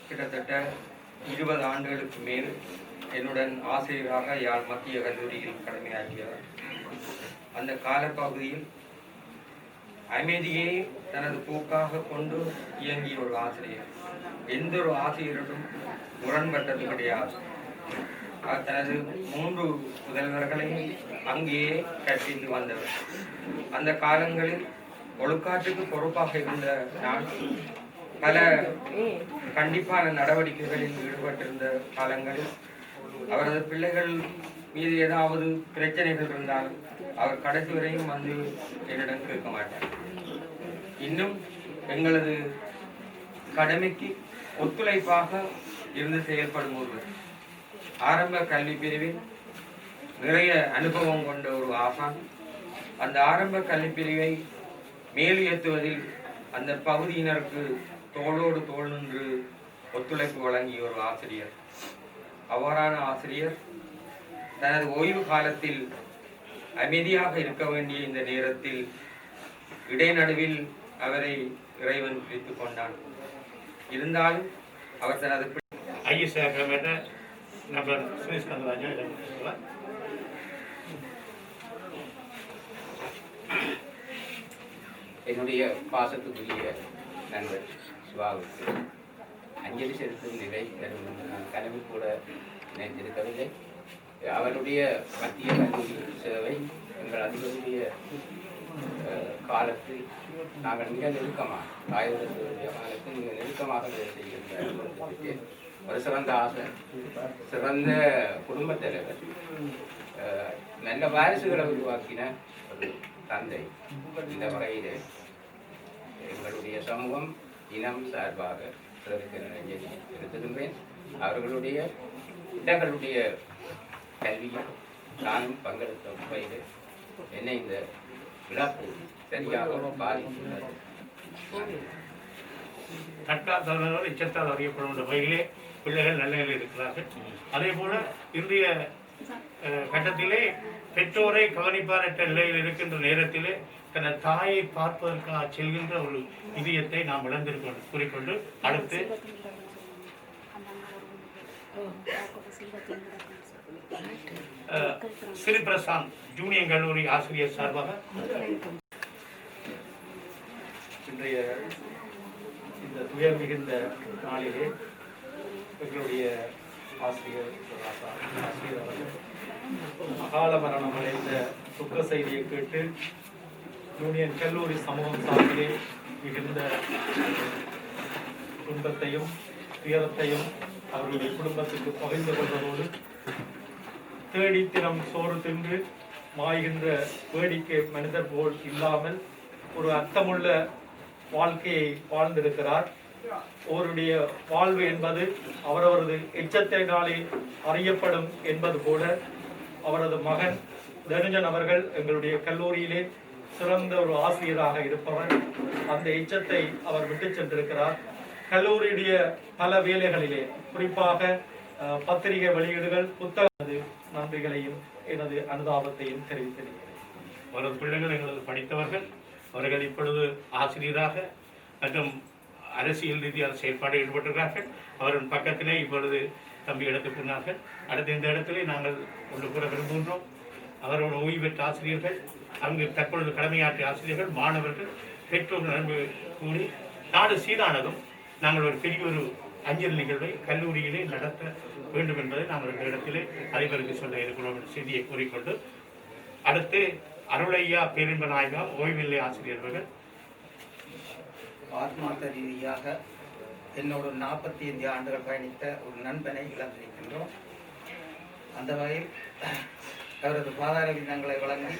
கிட்டத்தட்ட 20 ஆண்டுகளுக்கு மேல் என்னுடன் ஆசிரியராக யாழ் மத்திய கல்லூரியில் கடமையாற்றியவர். அந்த காலப்பகுதியில் அமைதியை தனது போக்காக கொண்டு இயங்கிய ஒரு ஆசிரியர். எந்த ஒரு ஆசிரியரிடம் முரண்பட்டது கிடையாது. தனது 3 புதல்வர்களையும் அங்கேயே கற்பித்து வந்தவர். அந்த காலங்களில் ஒழுக்காற்றுக்கு பொறுப்பாக இருந்த நான் பல கண்டிப்பான நடவடிக்கைகளில் ஈடுபட்டிருந்த காலங்களில் அவரது பிள்ளைகள் மீது ஏதாவது பிரச்சனைகள் இருந்தால் அவர் கடைசி வரையும் வந்து என்னிடம் கேட்க மாட்டார். இன்னும் எங்களது கடமைக்கு ஒத்துழைப்பாக இருந்து செயல்படும் ஒருவர். ஆரம்ப கல்வி பிரிவில் நிறைய அனுபவம் கொண்ட ஒரு ஆசான். அந்த ஆரம்ப கல்வி பிரிவை மேலுயர்த்துவதில் அந்த பகுதியினருக்கு தோளோடு தோள் நின்று ஒத்துழைப்பு வழங்கிய ஒரு ஆசிரியர். அவ்வாறான ஆசிரியர் தனது ஓய்வு காலத்தில் அமைதியாக இருக்க வேண்டிய இந்த நேரத்தில் இடைநடுவில் அவரை இறைவன் பிரித்துக் கொண்டான். இருந்தாலும் அவர் தனது நபர் சுரேஷ் கந்தராஜா என்னுடைய பாசத்துக்குரிய நண்பர் சிவாவுக்கு அஞ்சலி செலுத்தும் நிலை நான் கனவு கூட நினைத்திருக்கவில்லை. அவருடைய மத்திய கல்வி சேவை எங்கள் அதிபருடைய காலத்தில் நாங்கள் மிக நெருக்கமாக ஆயுதத்துடைய காலத்தில் மிக நெருக்கமாக செய்கின்ற ஒரு சிறந்த ஆசை, சிறந்த குடும்பத் தலைவர், நல்ல வாரிசுகளை உருவாக்கின ஒரு தந்தை. இந்த வகையிலே எங்களுடைய சமூகம் இனம் சார்பாக செலுத்துகின்றேன். அவர்களுடைய இடங்களுடைய கல்வியில் நானும் பங்கெடுத்த வகையில் என்னை இந்த இழப்பு சரியாக பாதித்துள்ளது. தற்காத்தாளர்கள் எச்சத்தால் அறியப்படும் வகையிலே பிள்ளைகள் நல்ல நிலையில் இருக்கிறார்கள். அதே போல இன்றைய கட்டத்திலே பெற்றோரை கவனிப்பாரற்ற நிலையில் இருக்கின்ற நேரத்திலே தனது தாயை பார்ப்பதற்காக செல்கின்ற ஒரு இதயத்தை நாம் இழந்திருக்கோம் கூறிக்கொண்டு அடுத்து ஸ்ரீ பிரசாந்த் ஜூனியர் கல்லூரி ஆசிரியர் சார்பாக இன்றைய இந்த துயர் மிகுந்த நாளிலே எங்களுடைய ஆசிரியர் அவர்கள் அகால மரணம் அடைந்த துக்க செய்தியை கேட்டு யூனியன் கல்லூரி சமூகம் சார்பிலே மிகுந்த துன்பத்தையும் துயரத்தையும் அவர்களுடைய குடும்பத்துக்கு பகிர்ந்து கொள்வதோடு தேடி தினம் சோறு தின்று மாய்கின்ற வேடிக்கை மனிதர் போல் இல்லாமல் ஒரு அர்த்தமுள்ள வாழ்க்கையை வாழ்ந்திருக்கிறார். அவருடைய வாழ்வு என்பது அவரவரது எச்சத்தினாலே அறியப்படும் என்பது போல அவரது மகன் தனுஜன் அவர்கள் எங்களுடைய கல்லூரியிலே சிறந்த ஒரு ஆசிரியராக இருப்பவர். அந்த எச்சத்தை அவர் விட்டு சென்றிருக்கிறார். கல்லூரியுடைய பல வேலைகளிலே குறிப்பாக பத்திரிகை வெளியீடுகள் புத்தக நன்றிகளையும் எனது அனுதாபத்தையும் தெரிவித்திருக்கிறேன். அவரது பிள்ளைகள் எங்களது படித்தவர்கள். அவர்கள் இப்பொழுது ஆசிரியராக மற்றும் அரசியல் ரீதியான செயல்பாடு ஈடுபட்டிருக்கிறார்கள். அவரின் பக்கத்திலே இப்பொழுது தம்பி எடுத்துக்கொண்டார்கள். அடுத்த இந்த இடத்திலே நாங்கள் ஒன்று கூற விரும்புகின்றோம். அவரோட ஓய்வு பெற்ற ஆசிரியர்கள், அங்கு தற்பொழுது கடமையாற்றிய ஆசிரியர்கள், மாணவர்கள், பெற்றோர்கள் நண்பு கூடி நாடு சீரானதும் நாங்கள் ஒரு பெரிய ஒரு அஞ்சல் நிகழ்வை கல்லூரியிலே நடத்த வேண்டும் என்பதை நாங்கள் இந்த இடத்திலே அதிபருக்கு சொல்ல இருக்கிறோம் என்ற செய்தியை கூறிக்கொண்டு அடுத்து அருளையா பேரின்ப நாயகா ஓய்வில்லை ஆசிரியர்கள். ஆத்மார்த்த ரீதியாக என்னோடு 45 ஆண்டுகள் பயணித்த ஒரு நண்பனை இழந்திருக்கின்றோம். அந்த வகையில் அவரது பாதார விண்ணங்களை வழங்கி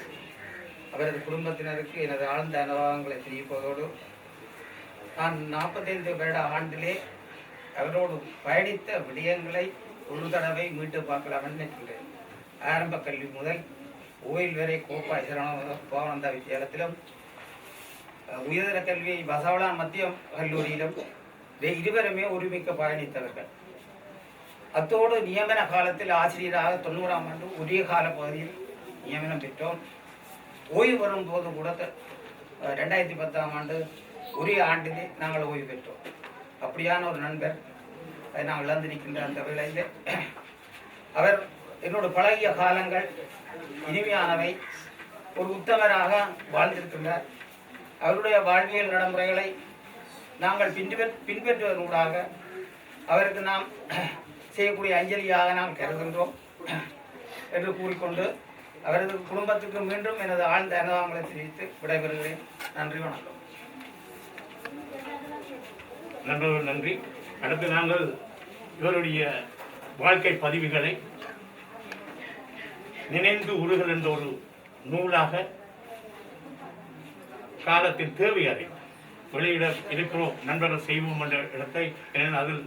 அவரது குடும்பத்தினருக்கு எனது ஆழ்ந்த அனுபவங்களை தெரிவிப்பதோடு நான் 45 வருட ஆண்டிலே அவரோடு பயணித்த விடயங்களை ஒரு தடவை மீட்டு பார்க்கலாம் நினைக்கின்றேன். ஆரம்ப கல்வி முதல் ஓயில் வரை கோப்பாய் சரணானந்த வித்தியாலயத்திலும், உயர்தர கல்வியை பசவளான் மத்திய கல்லூரியிலும் இருவருமே ஒருமிக்க பயணித்தவர்கள். அத்தோடு நியமன காலத்தில் ஆசிரியராக 90ஆம் ஆண்டு உரிய கால பகுதியில் நியமனம் பெற்றோம். ஓய்வு வரும்போது கூட 2010ஆம் ஆண்டு உரிய ஆண்டிலே நாங்கள் ஓய்வு பெற்றோம். அப்படியான ஒரு நண்பர் நான் இழந்திருக்கின்ற அந்த வேளையில் அவர் என்னோட பழகிய காலங்கள் இனிமையானவை. ஒரு உத்தமராக வாழ்ந்திருக்கின்றார். அவருடைய வாழ்வியல் நடைமுறைகளை நாங்கள் பின்பற்றுவதனூடாக அவருக்கு நாம் செய்யக்கூடிய அஞ்சலியாக நாம் கருதுகின்றோம் என்று கூறிக்கொண்டு அவரது குடும்பத்துக்கு மீண்டும் எனது ஆழ்ந்த அனுபவங்களை தெரிவித்து விடைபெறுகிறேன். நன்றி, வணக்கம். நன்றி. அடுத்து நாங்கள் இவருடைய வாழ்க்கை பதிவுகளை நினைந்து உருகல் என்ற ஒரு நூலாக காலத்தின் தேவை அறி வெளியிட இருக்கிறோம். நண்பர்கள் செய்வோம் என்ற இடத்தை, ஏனென்றால் அதில்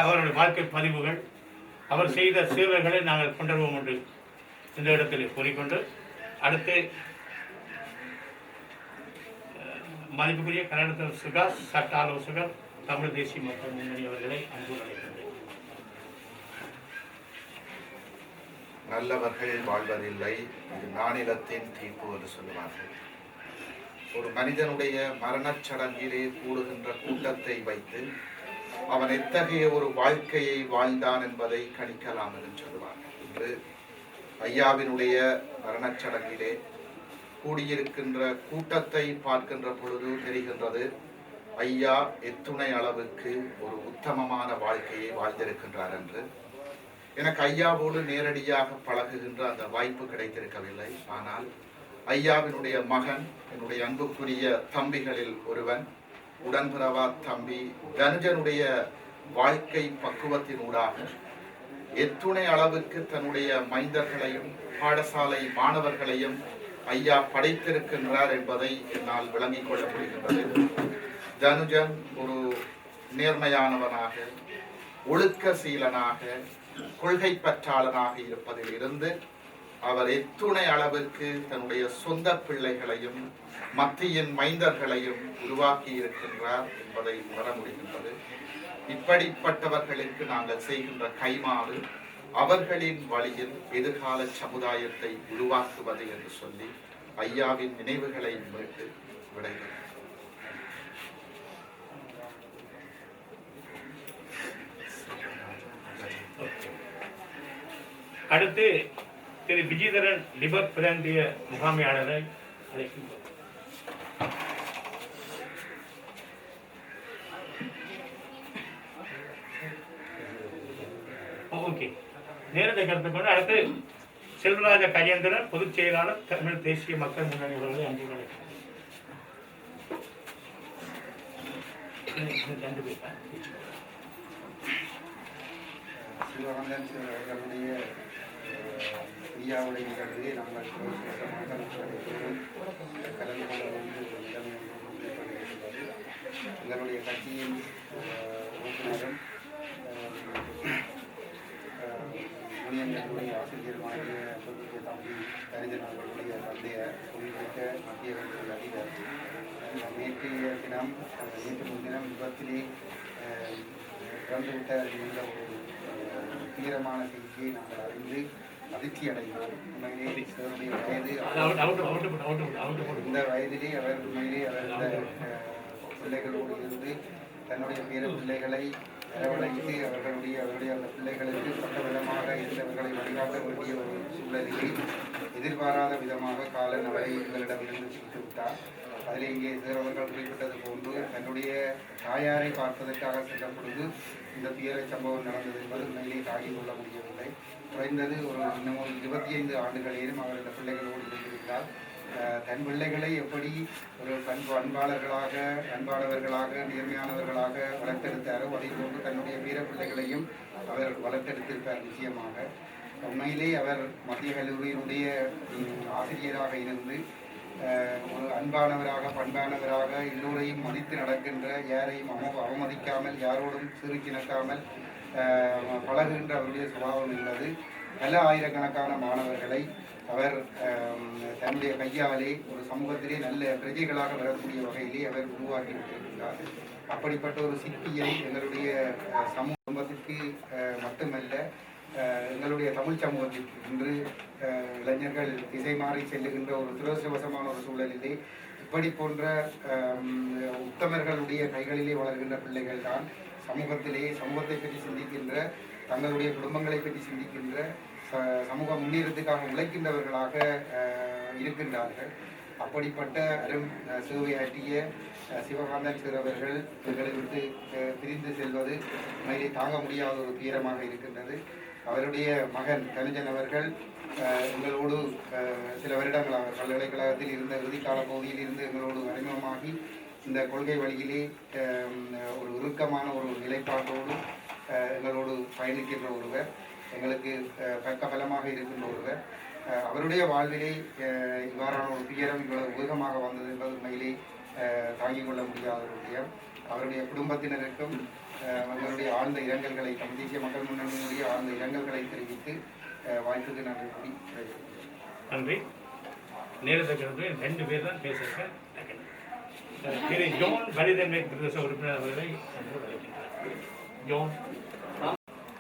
அவருடைய வாழ்க்கை பதிவுகள், அவர் செய்த சேவைகளை நாங்கள் கொண்டுவருவோம் என்று இந்த இடத்தில் கூறிக்கொண்டு, அடுத்து மதிப்புக்குரிய கன்னடத்தில் சுகாஷ் சட்ட ஆலோசகர் தமிழ் தேசிய மக்கள் முன்னணி அவர்களை அன்பு அழைக்கின்றேன். நல்லவர்கள் வாழ்வதில்லை, இது நானிலத்தின் தீர்ப்பு என்று சொல்லுவார்கள். ஒரு மனிதனுடைய மரணச் சடங்கிலே கூடுகின்ற கூட்டத்தை வைத்து அவன் எத்தகைய ஒரு வாழ்க்கையை வாழ்ந்தான் என்பதை கணிக்கலாம் என்று சொல்லுவார்கள். இன்று ஐயாவினுடைய மரணச் சடங்கிலே கூடியிருக்கின்ற கூட்டத்தை பார்க்கின்ற பொழுது தெரிகின்றது ஐயா எத்துணை அளவுக்கு ஒரு உத்தமமான வாழ்க்கையை வாழ்ந்திருக்கின்றார் என்று. எனக்கு ஐயாவோடு நேரடியாக பழகுகின்ற அந்த வாய்ப்பு கிடைத்திருக்கவில்லை. ஆனால் ஐயாவினுடைய மகன், என்னுடைய அன்புக்குரிய தம்பிகளில் ஒருவன், உடன்பிறவா தம்பி தனுஜனுடைய வாழ்க்கை பக்குவத்தினூடாக எத்துணை அளவுக்கு தன்னுடைய மைந்தர்களையும் பாடசாலை மாணவர்களையும் ஐயா படைத்திருக்கின்றார் என்பதை என்னால் விளங்கிக் கொள்ள முடிகின்றது. தனுஜன் ஒரு நேர்மையானவனாக, ஒழுக்க சீலனாக, கொள்கை பற்றாளனாக இருப்பதில் இருந்து அவர் எத்துணை அளவுக்கு தன்னுடைய சொந்த பிள்ளைகளையும் மத்தியின் மைந்தர்களையும் உருவாக்கி இருக்கின்றார் என்பதை உணர முடிகின்றது. இப்படிப்பட்டவர்களுக்கு நாங்கள் செய்கின்ற கைமாறு அவர்களின் வழியில் எதிர்கால சமுதாயத்தை உருவாக்குவது என்று சொல்லி ஐயாவின் நினைவுகளை மீட்டு விடைபெறும். அடுத்து திரு விஜயதரன் லிபர் பிராந்திய முகாமையாளரை அழைக்கின்றோம். ஓகே, நேரத்தை கருத்து கொண்டு அடுத்து செல்வராஜ கஜேந்திரன் பொதுச் செயலாளர் தமிழ் தேசிய மக்கள் முன்னணி அவர்களை அன்பு அழைக்கிறேன். சிவகங்கன் அவர்களுடைய ஐயாவுடைய நிகழ்வை நாங்கள் கலந்து கொள்ள எங்களுடைய கட்சியின் உறுப்பினரும் யூனியன்களுடைய ஆசிரியருமாகிய தம்பி கரிஜன் அவர்களுடைய தந்தைய குறிப்பிட்ட மத்திய கல்வி அதிபர் நேற்றைய தினம் நேற்று முன்தினம் விபத்திலே இறந்துவிட்டார் என்ற ஒரு தீவிரமான செய்தியை நாங்கள் அறிந்து அதிர்ச்சி அடைந்தார். உண்மையிலே சிவருடைய வயது இந்த வயதிலே அவர் உண்மையிலே அவர் இந்த பிள்ளைகளோடு இருந்து தன்னுடைய பேர பிள்ளைகளை வரவழைத்து அவருடைய அந்த பிள்ளைகளுக்கு பக்கவிதமாக இருந்தவர்களை வழிகாட்ட வேண்டிய ஒரு சூழலிலே எதிர்பாராத விதமாக காலன் அவரை எங்களிடமிருந்து சிக்கிட்டு விட்டார். அதில் இங்கே சிறவர்கள் குறிப்பிட்டது போன்று தன்னுடைய தாயாரை பார்ப்பதற்காக சென்ற பொழுது இந்த துயர சம்பவம் நடந்தது என்பது உண்மையிலே தாங்கிக் கொள்ள முடியவில்லை. குறைந்தது ஒரு இன்னமும் 25 ஆண்டுகளிலும் அவர் இந்த பிள்ளைகளோடு இருந்திருக்கிறார். தன் பிள்ளைகளை எப்படி ஒரு அன்பாளவர்களாக நேர்மையானவர்களாக வளர்த்தெடுத்தாரோ அதே போன்று தன்னுடைய வீர பிள்ளைகளையும் அவர் வளர்த்தெடுத்திருப்பார். நிச்சயமாக உண்மையிலே அவர் மத்திய கல்லூரியினுடைய ஆசிரியராக இருந்து ஒரு அன்பானவராக பண்பானவராக எல்லோரையும் மதித்து நடக்கின்ற, யாரையும் அவமதிக்காமல் யாரோடும் சிறுக்கிணக்காமல் பழகுகின்ற அவருடைய சுபாவம் உள்ளது. பல ஆயிரக்கணக்கான மாணவர்களை அவர் தன்னுடைய கையாலே ஒரு சமூகத்திலே நல்ல பிரஜைகளாக வரக்கூடிய வகையிலே அவர் உருவாக்கி விட்டிருக்கிறார். அப்படிப்பட்ட ஒரு சிற்பியை எங்களுடைய சமூகத்திற்கு மட்டுமல்ல, எங்களுடைய தமிழ் சமூகத்திற்கு இன்று இளைஞர்கள் திசை மாறி செல்லுகின்ற ஒரு துரதிர்ஷ்டவசமான ஒரு சூழலிலே இப்படி போன்ற உத்தமர்களுடைய கைகளிலே வளர்கின்ற பிள்ளைகள் தான் சமூகத்தை பற்றி சிந்திக்கின்ற, தங்களுடைய குடும்பங்களை பற்றி சிந்திக்கின்ற, சமூக முன்னேற்றத்துக்காக உழைக்கின்றவர்களாக இருக்கின்றார்கள். அப்படிப்பட்ட அரும் சேவையாற்றிய சிவகாந்தன் சார் அவர்கள் எங்களை விட்டு பிரிந்து செல்வது உண்மையிலே தாங்க முடியாத ஒரு துயரமாக இருக்கின்றது. அவருடைய மகன் தனுஜன் அவர்கள் எங்களோடு சில வருடங்கள் அவர் பல்கலைக்கழகத்தில் இருந்த இறுதிக்கால பகுதியில் இருந்து எங்களோடு அறிமுகமாகி இந்த கொள்கை வழியிலே ஒரு இறுக்கமான ஒரு நிலைப்பாட்டோடு எங்களோடு பயணிக்கின்ற ஒருவர், எங்களுக்கு பக்கபலமாக இருக்கின்ற ஒருவர். அவருடைய வாழ்விலே இவ்வாறான ஒரு துயரம் இவ்வளவு வேகமாக வந்தது என்பது உண்மையிலே தாங்கிக் கொள்ள முடியாத ஒரு விஷயம். அவருடைய குடும்பத்தினருக்கும் அவர்களுடைய ஆழ்ந்த இரங்கல்களை, தமிழ் தேசிய மக்கள் முன்னணியினுடைய ஆழ்ந்த இரங்கல்களை தெரிவித்து வாய்ப்புக்கு நன்றி கூறி நன்றி. நேரத்துக்கு 2 பேர் தான் பேசுகிறேன். திரு ஜோன் கணிதமே பிரதேச உறுப்பினர் அவர்களை அழைக்கின்றார். ஜோன்.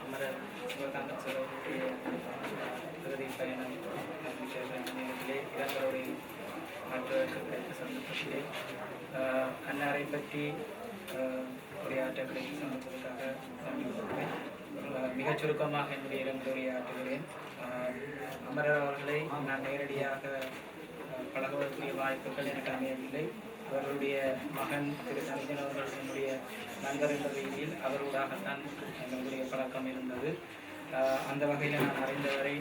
அமரர் சிவகாந்தன் சாருடைய இறுதி பயணம் நேரத்திலே இரங்கலோடு மற்றவர்கள் கிடைத்த சந்தர்ப்பத்திலே அன்னாரை பற்றி உரையாற்ற கிடைத்த சந்தர்ப்பத்திற்காக மிகச் சுருக்கமாக என்னுடைய இரங்கலுடைய ஆற்றுகிறேன். அமரர் அவர்களை நான் நேரடியாக பழகுவதற்குரிய வாய்ப்புகள் எனக்கு அமையவில்லை. அவர்களுடைய மகன் திரு தனுஜன் அவர்கள் என்னுடைய நண்பர் என்ற ரீதியில் அவரோடாகத்தான் எங்களுடைய பழக்கம் இருந்தது. அந்த வகையில் நான் அறிந்தவரை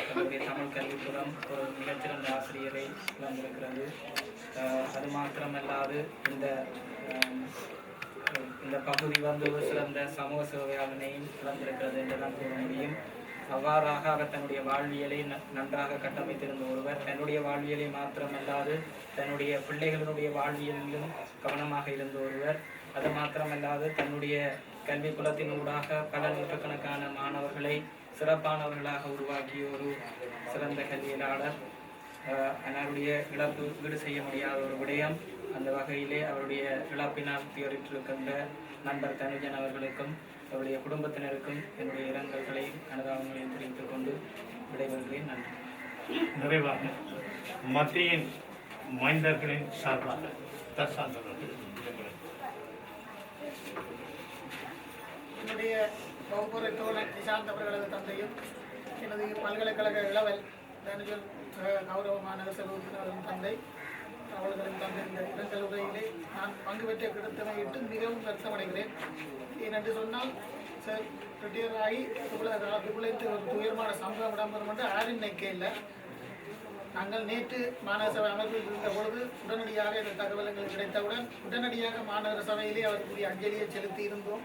என்னுடைய தமிழ் கல்விக்கூடம் ஒரு மிகச்சிறந்த ஆசிரியரை இழந்திருக்கிறது. அது மாத்திரமல்லாது இந்த பகுதி ஒரு சிறந்த சமூக சேவையாளனையும் இழந்திருக்கிறது என்றுதான் கூற முடியும். அவ்வாறாக அவர் தன்னுடைய வாழ்வியலை நன்றாக கட்டமைத்திருந்த ஒருவர், தன்னுடைய வாழ்வியலை மாத்திரமல்லாது தன்னுடைய பிள்ளைகளுடைய வாழ்வியலிலும் கவனமாக இருந்த ஒருவர். அது மாத்திரமல்லாது தன்னுடைய கல்வி குலத்தினூடாக பல நூற்றுக்கணக்கான மாணவர்களை சிறப்பானவர்களாக உருவாக்கிய ஒரு சிறந்த கல்வியலாளர். அவருடைய இழப்பு ஈடு செய்ய முடியாத ஒரு விடயம். அந்த வகையிலே அவருடைய இழப்பினால் துயரிட்டிருக்கின்ற நண்பர் தனுஜன் அவர்களுக்கும் அவருடைய குடும்பத்தினருக்கும் என்னுடைய இரங்கல்களை அனுதாபங்களையும் தெரிவித்துக் கொண்டு விடைபெறுகிறேன். நன்றி. நிறைவாக மத்தியின் மைந்தர்களின் சார்பாக என்னுடைய ஒவ்வொரு தோழன் நிஷாந்த் அவர்களது தந்தையும் எனது பல்கலைக்கழக இளவல் தனுஜன் கௌரவமான செல்வத்தின் தந்தை அவர்களின் தந்தை இந்த இரங்கல் உரையிலே நான் பங்கு பெற்ற கிடைத்தமையிட்டு மிகவும் வருத்தமடைகிறேன். ஏனென்று சொன்னால் சார் ரிட்டையர் ஆகி பிள்ளைக்கு ஒரு துயரமான சம்பவம் இடம்பெறும் என்று யாரும் நினைக்க இல்லை. நாங்கள் நேற்று மாநகர சபை அமைப்பில் இருந்த பொழுது உடனடியாக இந்த தகவல்கள் கிடைத்தவுடன் உடனடியாக மாநகர சபையிலே அவருக்குரிய அஞ்சலியை செலுத்தி இருந்தோம்.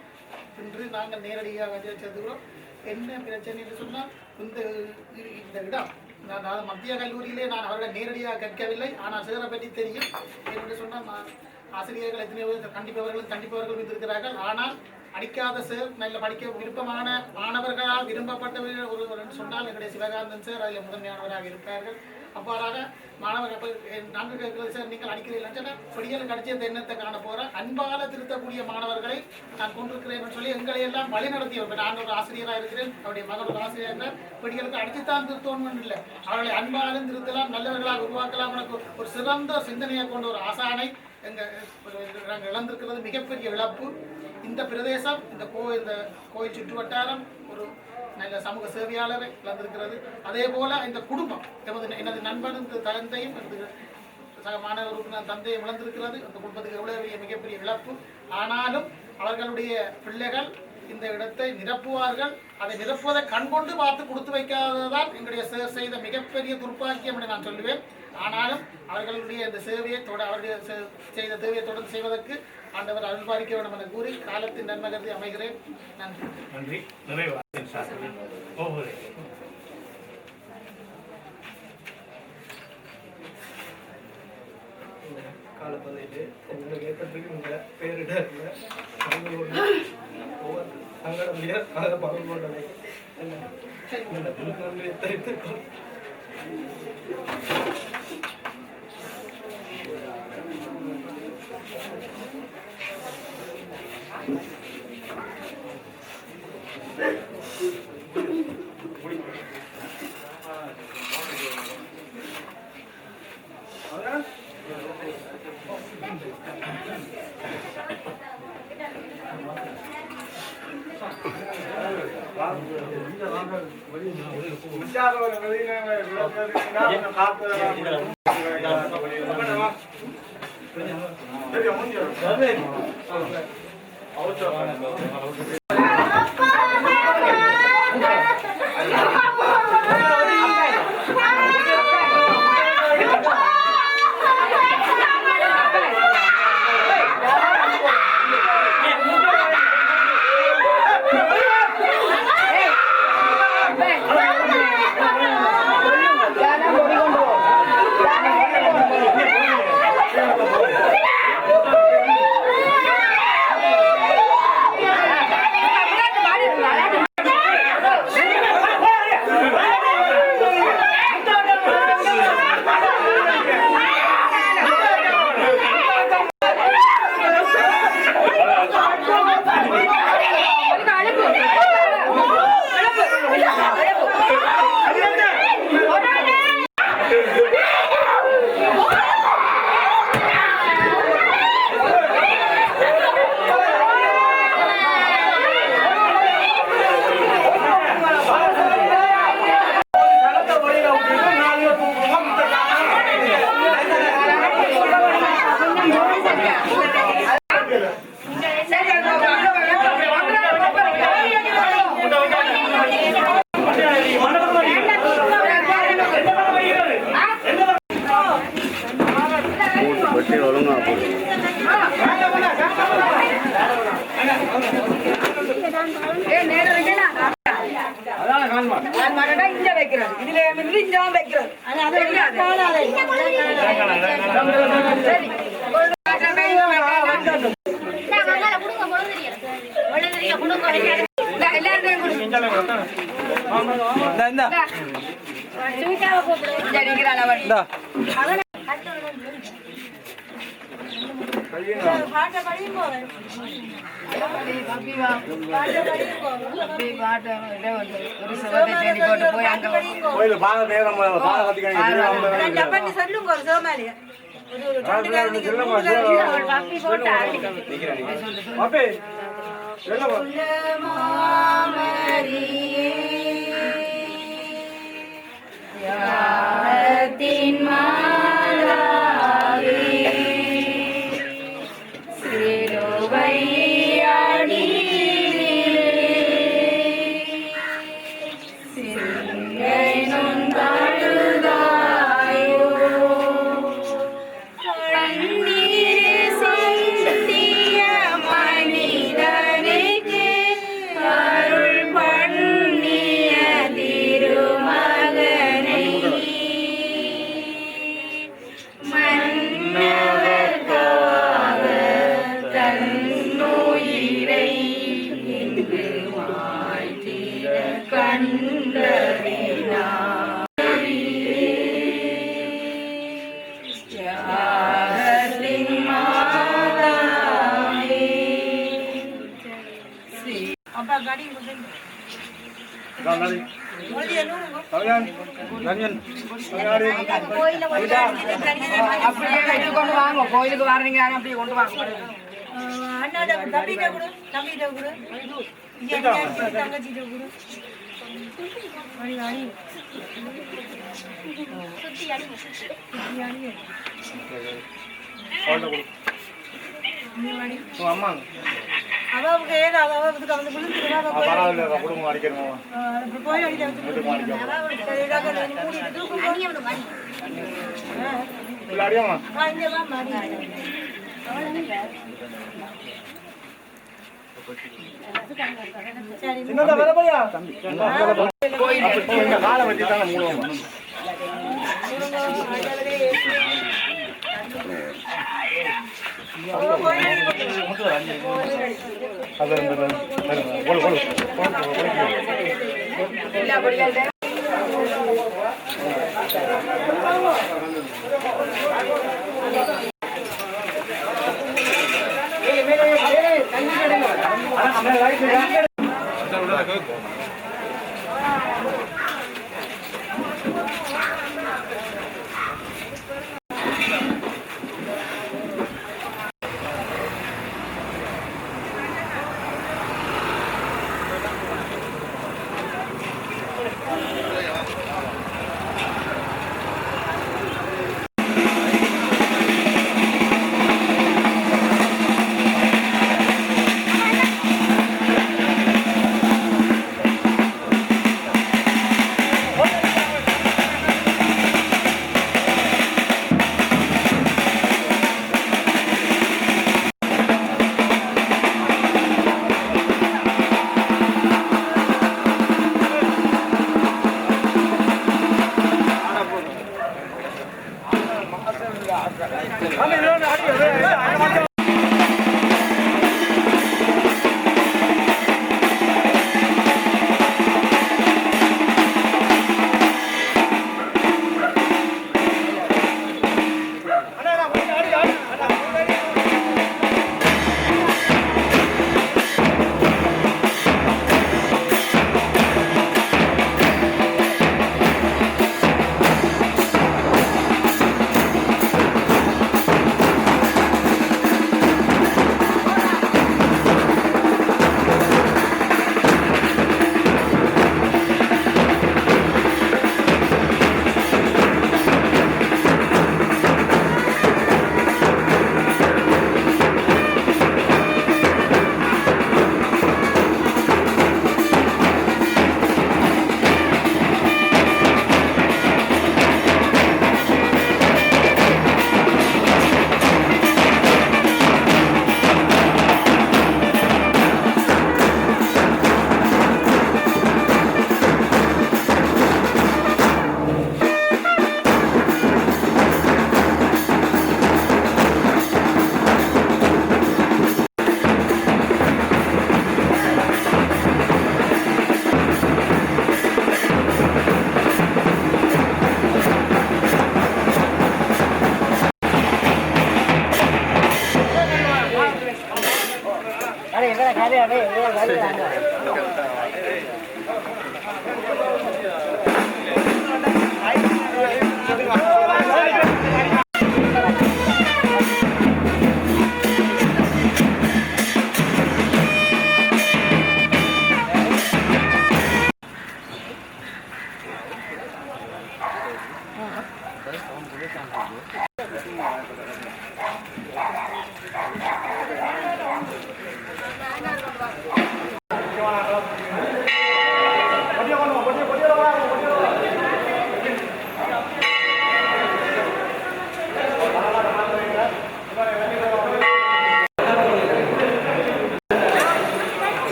இன்று நாங்கள் நேரடியாக அஞ்சலி செலுத்துகிறோம். என்ன பிரச்சனை என்று சொன்னால் இந்த இடம் நான் மத்திய கல்லூரியிலே நான் அவர்களை நேரடியாக கற்கவில்லை. ஆனால் சேரை பற்றி தெரியும். என்று சொன்னால் ஆசிரியர்கள் எத்தனையோ கண்டிப்பவர்கள் இருக்கிறார்கள். ஆனால் அடிக்காத சார், நல்ல படிக்க விருப்பமான மாணவர்களால் விரும்பப்பட்டவர்கள் ஒருவர் சொன்னால் எங்களுடைய சிவகாந்தன் சார் அதில் முதன்மையானவராக இருப்பார்கள். அவ்வாறாக மாணவர்கள் நாங்கள் கேட்கிறது சார், நீங்கள் அடிக்கிறீர்கள் படிகளுக்கு அடிச்ச எண்ணத்தை காண போகிற அன்பால திருத்தக்கூடிய மாணவர்களை நான் கொண்டிருக்கிறேன் சொல்லி எங்களை எல்லாம் வழி நடத்தியவர். நான் ஒரு ஆசிரியராக இருக்கிறேன், அவருடைய மகன் ஒரு ஆசிரியர். படிகளுக்கு அடிச்சுத்தான் திருத்தோன்னு இல்லை, அவர்களை அன்பாலும் திருத்தலாம், நல்லவர்களாக உருவாக்கலாம். எனக்கு ஒரு சிறந்த சிந்தனையை கொண்ட ஒரு ஆசானை நாங்கள் இழந்திருக்கிறது மிகப்பெரிய இழப்பு. இந்த பிரதேசம், இந்த கோயில் சுற்று வட்டாரம் ஒரு நல்ல சமூக சேவையாளரை இழந்திருக்கிறது. அதே போல இந்த குடும்பம் எனது நண்பன் தந்தையும் சக மாணவர் உறுப்பினர் தந்தையும் இழந்திருக்கிறது. அந்த குடும்பத்துக்கு எவ்வளவு மிகப்பெரிய இழப்பு. ஆனாலும் அவர்களுடைய பிள்ளைகள் இந்த இடத்தை நிரப்புவார்கள். அதை நிரப்புவதை கண்கொண்டு பார்த்து கொடுத்து வைக்காததான் எங்களுடைய செய்த மிகப்பெரிய துர்ப்பாக்கியம் என்று நான் சொல்லுவேன். ஆனாலும் அவர்களுடைய இந்த சேவையை அவருடைய செய்த சேவையை தொடர்ந்து செய்வதற்கு ஆண்டவர் அருள்பாலிக்க வேண்டும் என கூறி காலத்தின் நன்மை கருதி அமைகிறேன். நன்றி. நன்றி. நிறைவாக பதில் உங்களுக்கு ஏற்பட்டிருக்கின்ற பேரிடர்ல தங்களுடைய பங்கு கொண்டதை தெரிவித்துக்கொள். கோயிலுக்கு வர்றீங்க அப்படியே கொண்டு வாங்க. அண்ணாட தம்பிட்ட கூட தங்கச்சிட்ட கூட அவாவுக்கு ஏதோ அவாவுக்கு வந்து குளிர்ந்து அடிக்கணும் போய்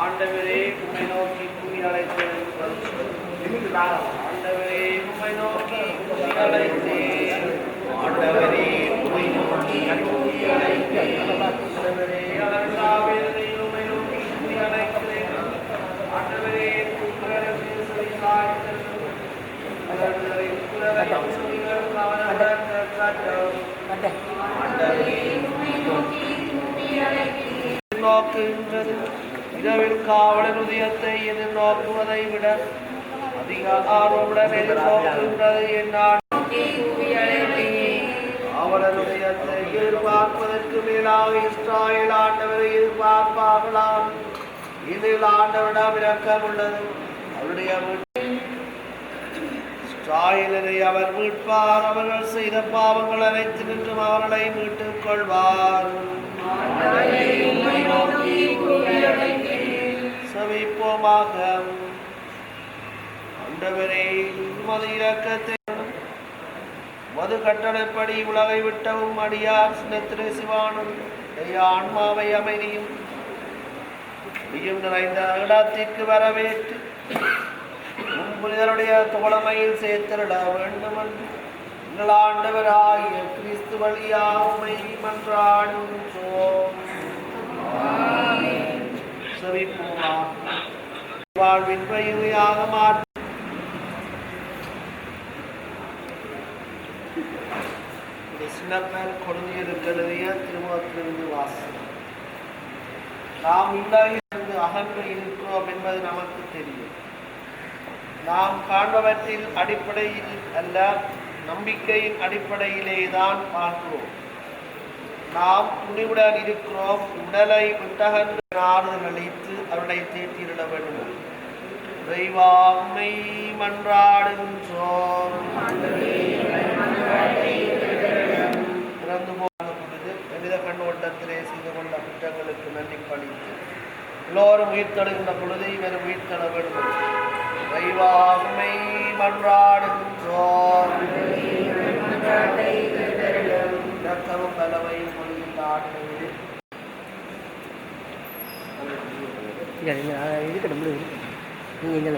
ஆண்டவரே உம்மை நோக்கி கூவி அழைத்தேன். ஆண்டவரே உம்மை நோக்கி கூவி அழைத்தேன். ஆண்டவரே உம்மை நோக்கி கூவி அழைத்தேன். ஆண்டவரே அலங்காவேலை உம்மை நோக்கி கூவி அழைத்தேன். ஆண்டவரே குரலுக்கு செவிசாய்த்தேன். ஆண்டவரே குரலுக்கு செவிகள் கவனமாக கேட்கட்டும். ஆண்டவரே உம்மை நோக்கி கூவி அழைத்தேன். நோக்குகின்றது இரவில் காவலர் உதயத்தை எதிர்நோக்குவதை விட அதிக ஆர்வமுடன் எதிர்நோக்குகின்றது என்னால் காவலர் உதயத்தை எதிர்பார்ப்பதற்கு மேலாக இஸ்ராயேல் ஆண்டவரை எதிர்பார்ப்பார்களாம். இதில் ஆண்டவரிடம் இரக்கம் உள்ளது. அவருடைய இஸ்ராயேலரை அவர் மீட்பார். அவர்கள் செய்த பாவங்கள் அனைத்து நின்றும் அவர்களை மீட்டுக் கொள்வார். சபிப்போமாக. ஆண்டவரே, உமது இரக்கத்தை மது கட்டளைப்படி உலகை விட்டவும் அடியார் சின்னத்திரை சிவானும் ஆன்மாவை அமைதியும் நிறைந்த இடத்திற்கு வரவேற்று புனிதருடைய தோழமையில் சேர்த்திட வேண்டும் என்று எங்கள் ஆண்டவராகிய கிறிஸ்து வழியாக உம்மை மன்றாடுகின்றோம். செவிப்போமாக. வாழ்வின் பயிராக மாற்ற சின்னப்பன் கொடுந்திருக்கிறதைய திருமுகத்திலிருந்து வாசம். நாம் இல்லையிலிருந்து அகன்று இருக்கிறோம் என்பது நமக்கு தெரியும். நாம் காண்பவற்றின் அடிப்படையில் அல்ல, நம்பிக்கையின் அடிப்படையிலே தான் பார்க்கிறோம். நாம் துணிவுடன் இருக்கிறோம். உடலை விட்டகன்று ஆறுதல் அளித்து அவர்களை தேற்றிட வேண்டும். தெய்வாமை மன்றாடுகின்றோம். இறந்து போன பொழுது எவ்வித கண்ணோட்டத்திலே செய்து கொண்ட குற்றங்களுக்கு நன்றி பழித்து எல்லோரும் உயிர்த்தெழுகின்ற பொழுது இவர் உயிர்த்தெழ வேண்டும். தெய்வாமை மன்றாடுகின்றோம். இரத்தமும் பலவையும் மொழியில் ஆடுவது இருக்கட்டும். நீங்கள் எங்கே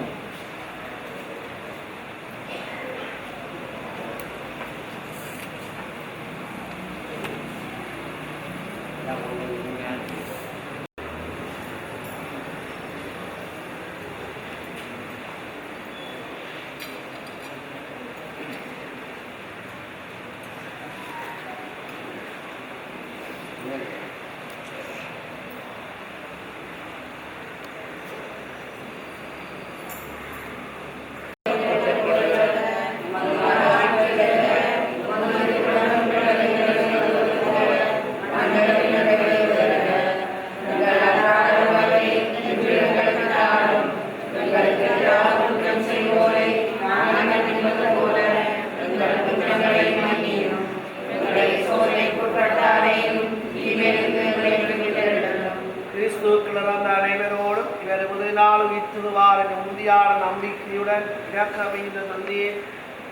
அனைவரோடும் இவர் முதல் நாள் உயிர்த்துவார் என்ற உறுதியான நம்பிக்கையுடன் இறக்கமைந்த நன்றியே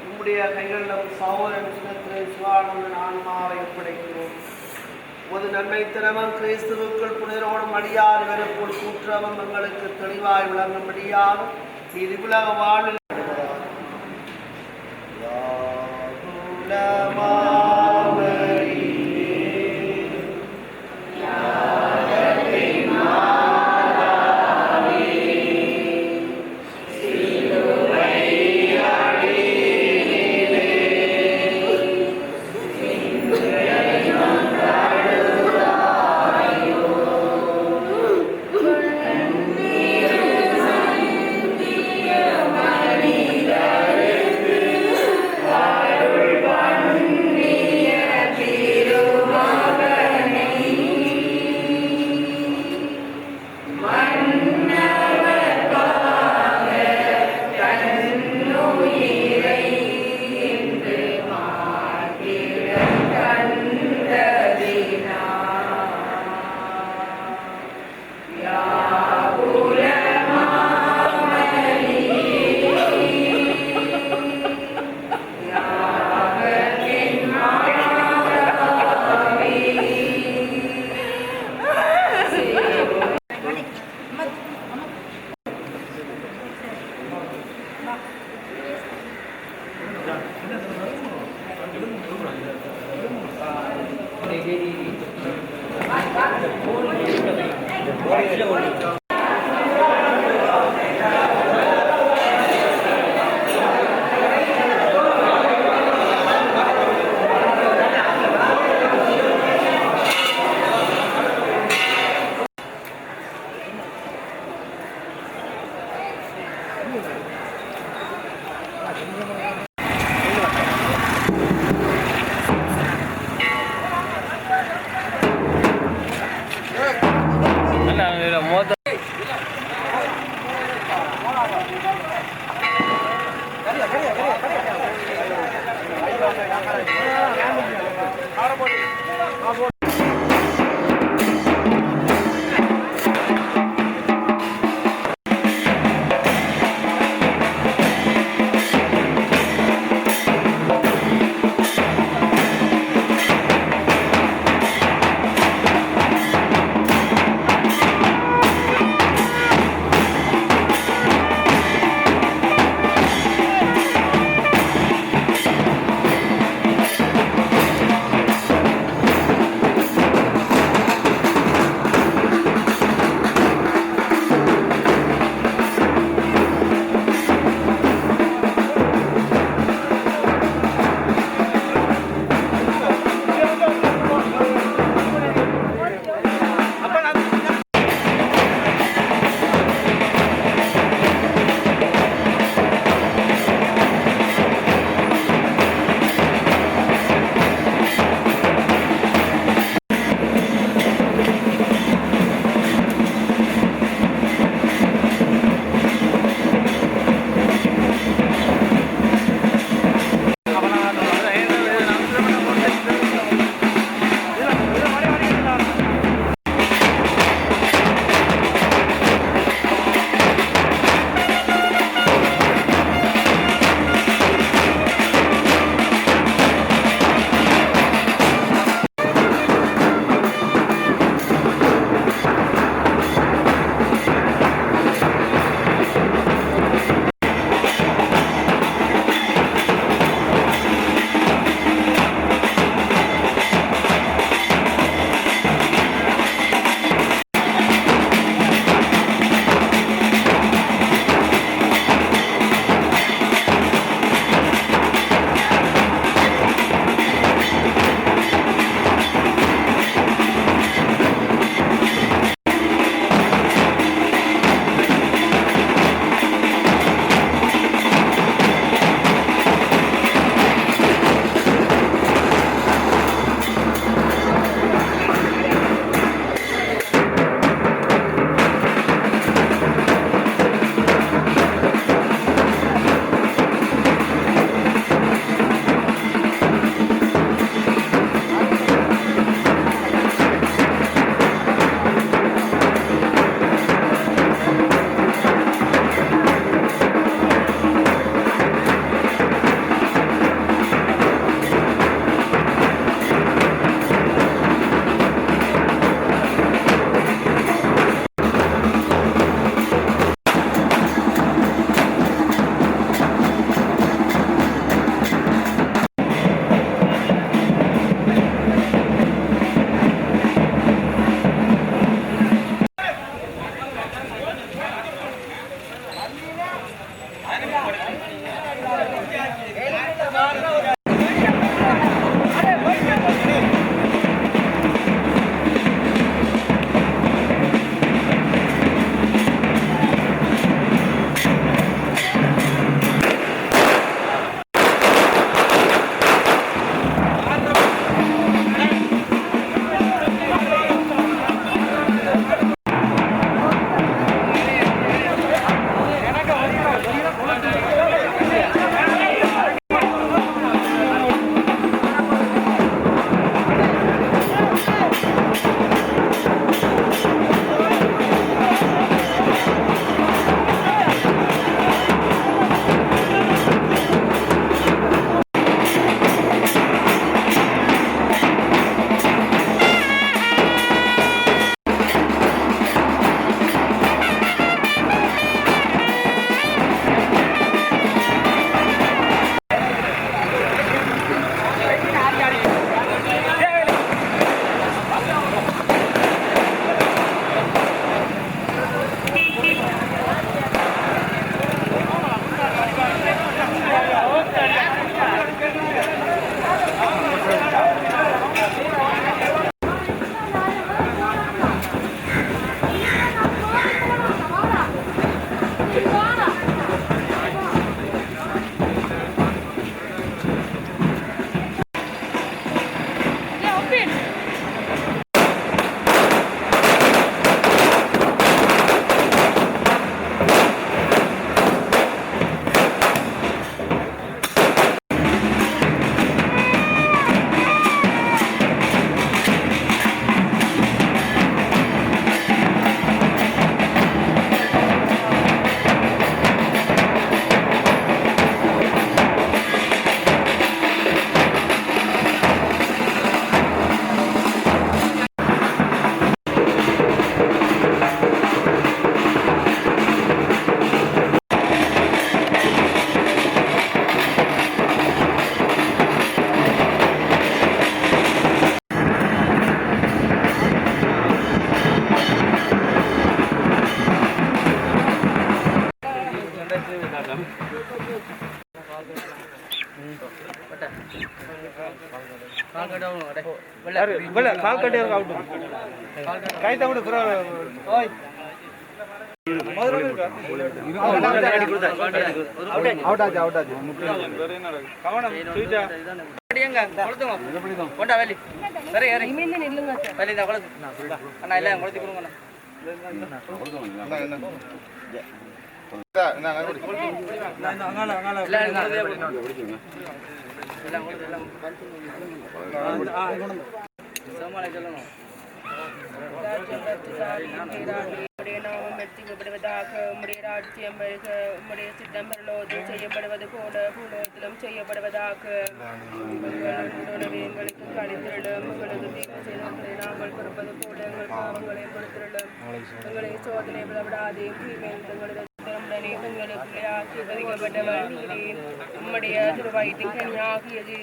உம்முடைய கைகளிடம் சகோதரன் சின்னத்திரை சிவானந்தன் ஆன்மாவை ஒப்படைக்கிறோம். உமது நன்மை திறமம் கிறிஸ்துவுக்குள் புனிதரோடும் அடியார் இவருக்குள் கூற்றவம் எங்களுக்கு தெளிவாய் விளங்கும்படியாக இது உலக வாழ்வில் மோத கால் கட்டி அவுட் கை தவிடு ஓய் அவுட் ஆச்சு கவனம் ஸ்வீட்டா எங்க கொளுத்துங்க கொண்டா வேலி சரி ஏறி நில்லுங்க வேலி தான் கொளுத்து அண்ணா இல்ல கொளுத்தி கொடுங்க நாமம் எடுத்துக்கப்படுவதாக உம்முடைய ராஜ்யம் வருக உம்முடைய சித்தம் பரலோகத்தில் செய்யப்படுவது போல பூலோகத்திலும் செய்யப்படுவதாக உணவை எங்களுக்கு கழித்திரளும் உங்களுக்கு தீர்வு செய்தவர்களை நாங்கள் கொடுப்பது போல எங்கள் பாவங்களை கொடுத்திரளும் எங்களை சோதனை விடவிடாதையும் தீமையில் தங்களது உடனே உங்களுக்கு ஆசீர்வதிக்கப்பட்டவர் நீரே உம்முடைய திருவயிற்றின் கனியாகியது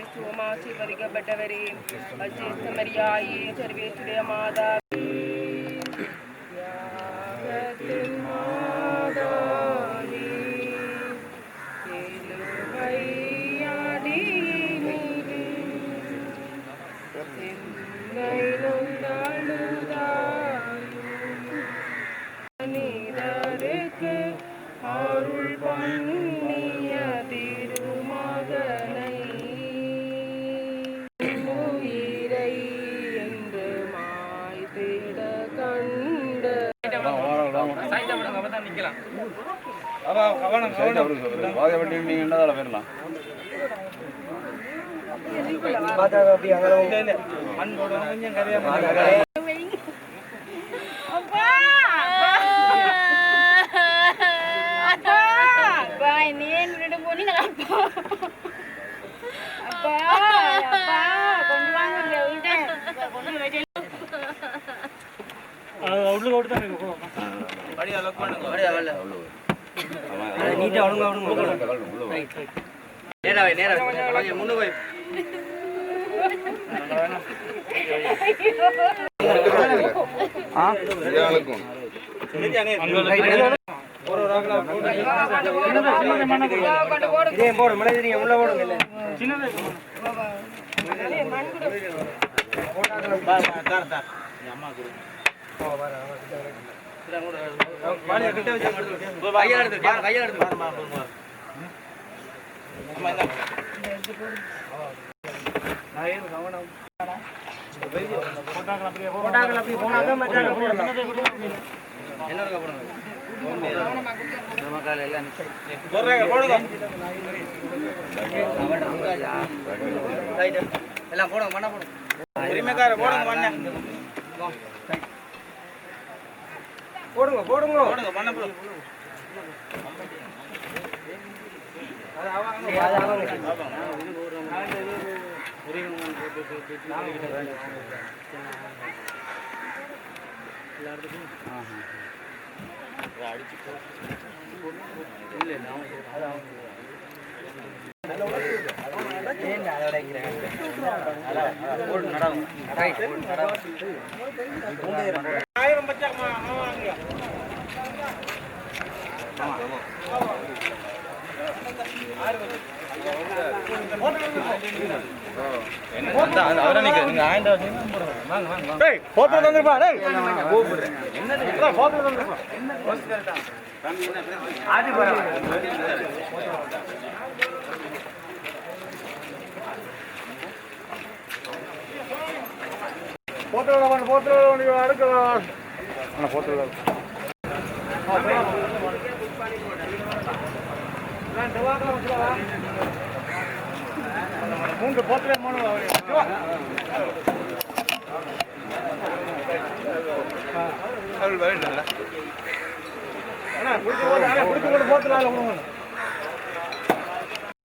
ஆசீர்வதிக்கப்பட்டவரே அஜேஸ்தமரியாயே சர்வேசுடைய மாதா அருள் பண்ணிய திருமகனை உயிரை என்று மாய்த்திட கண்ட நிக்கலாம் எல்லாம் போடுங்க மண்ணா போடுங்க உரிமைக்கார போடுங்க மண்ணா போடுங்க போடுங்க போடுங்க மண்ணா போடுங்க மூன்று போத்துல மூணு போத்துல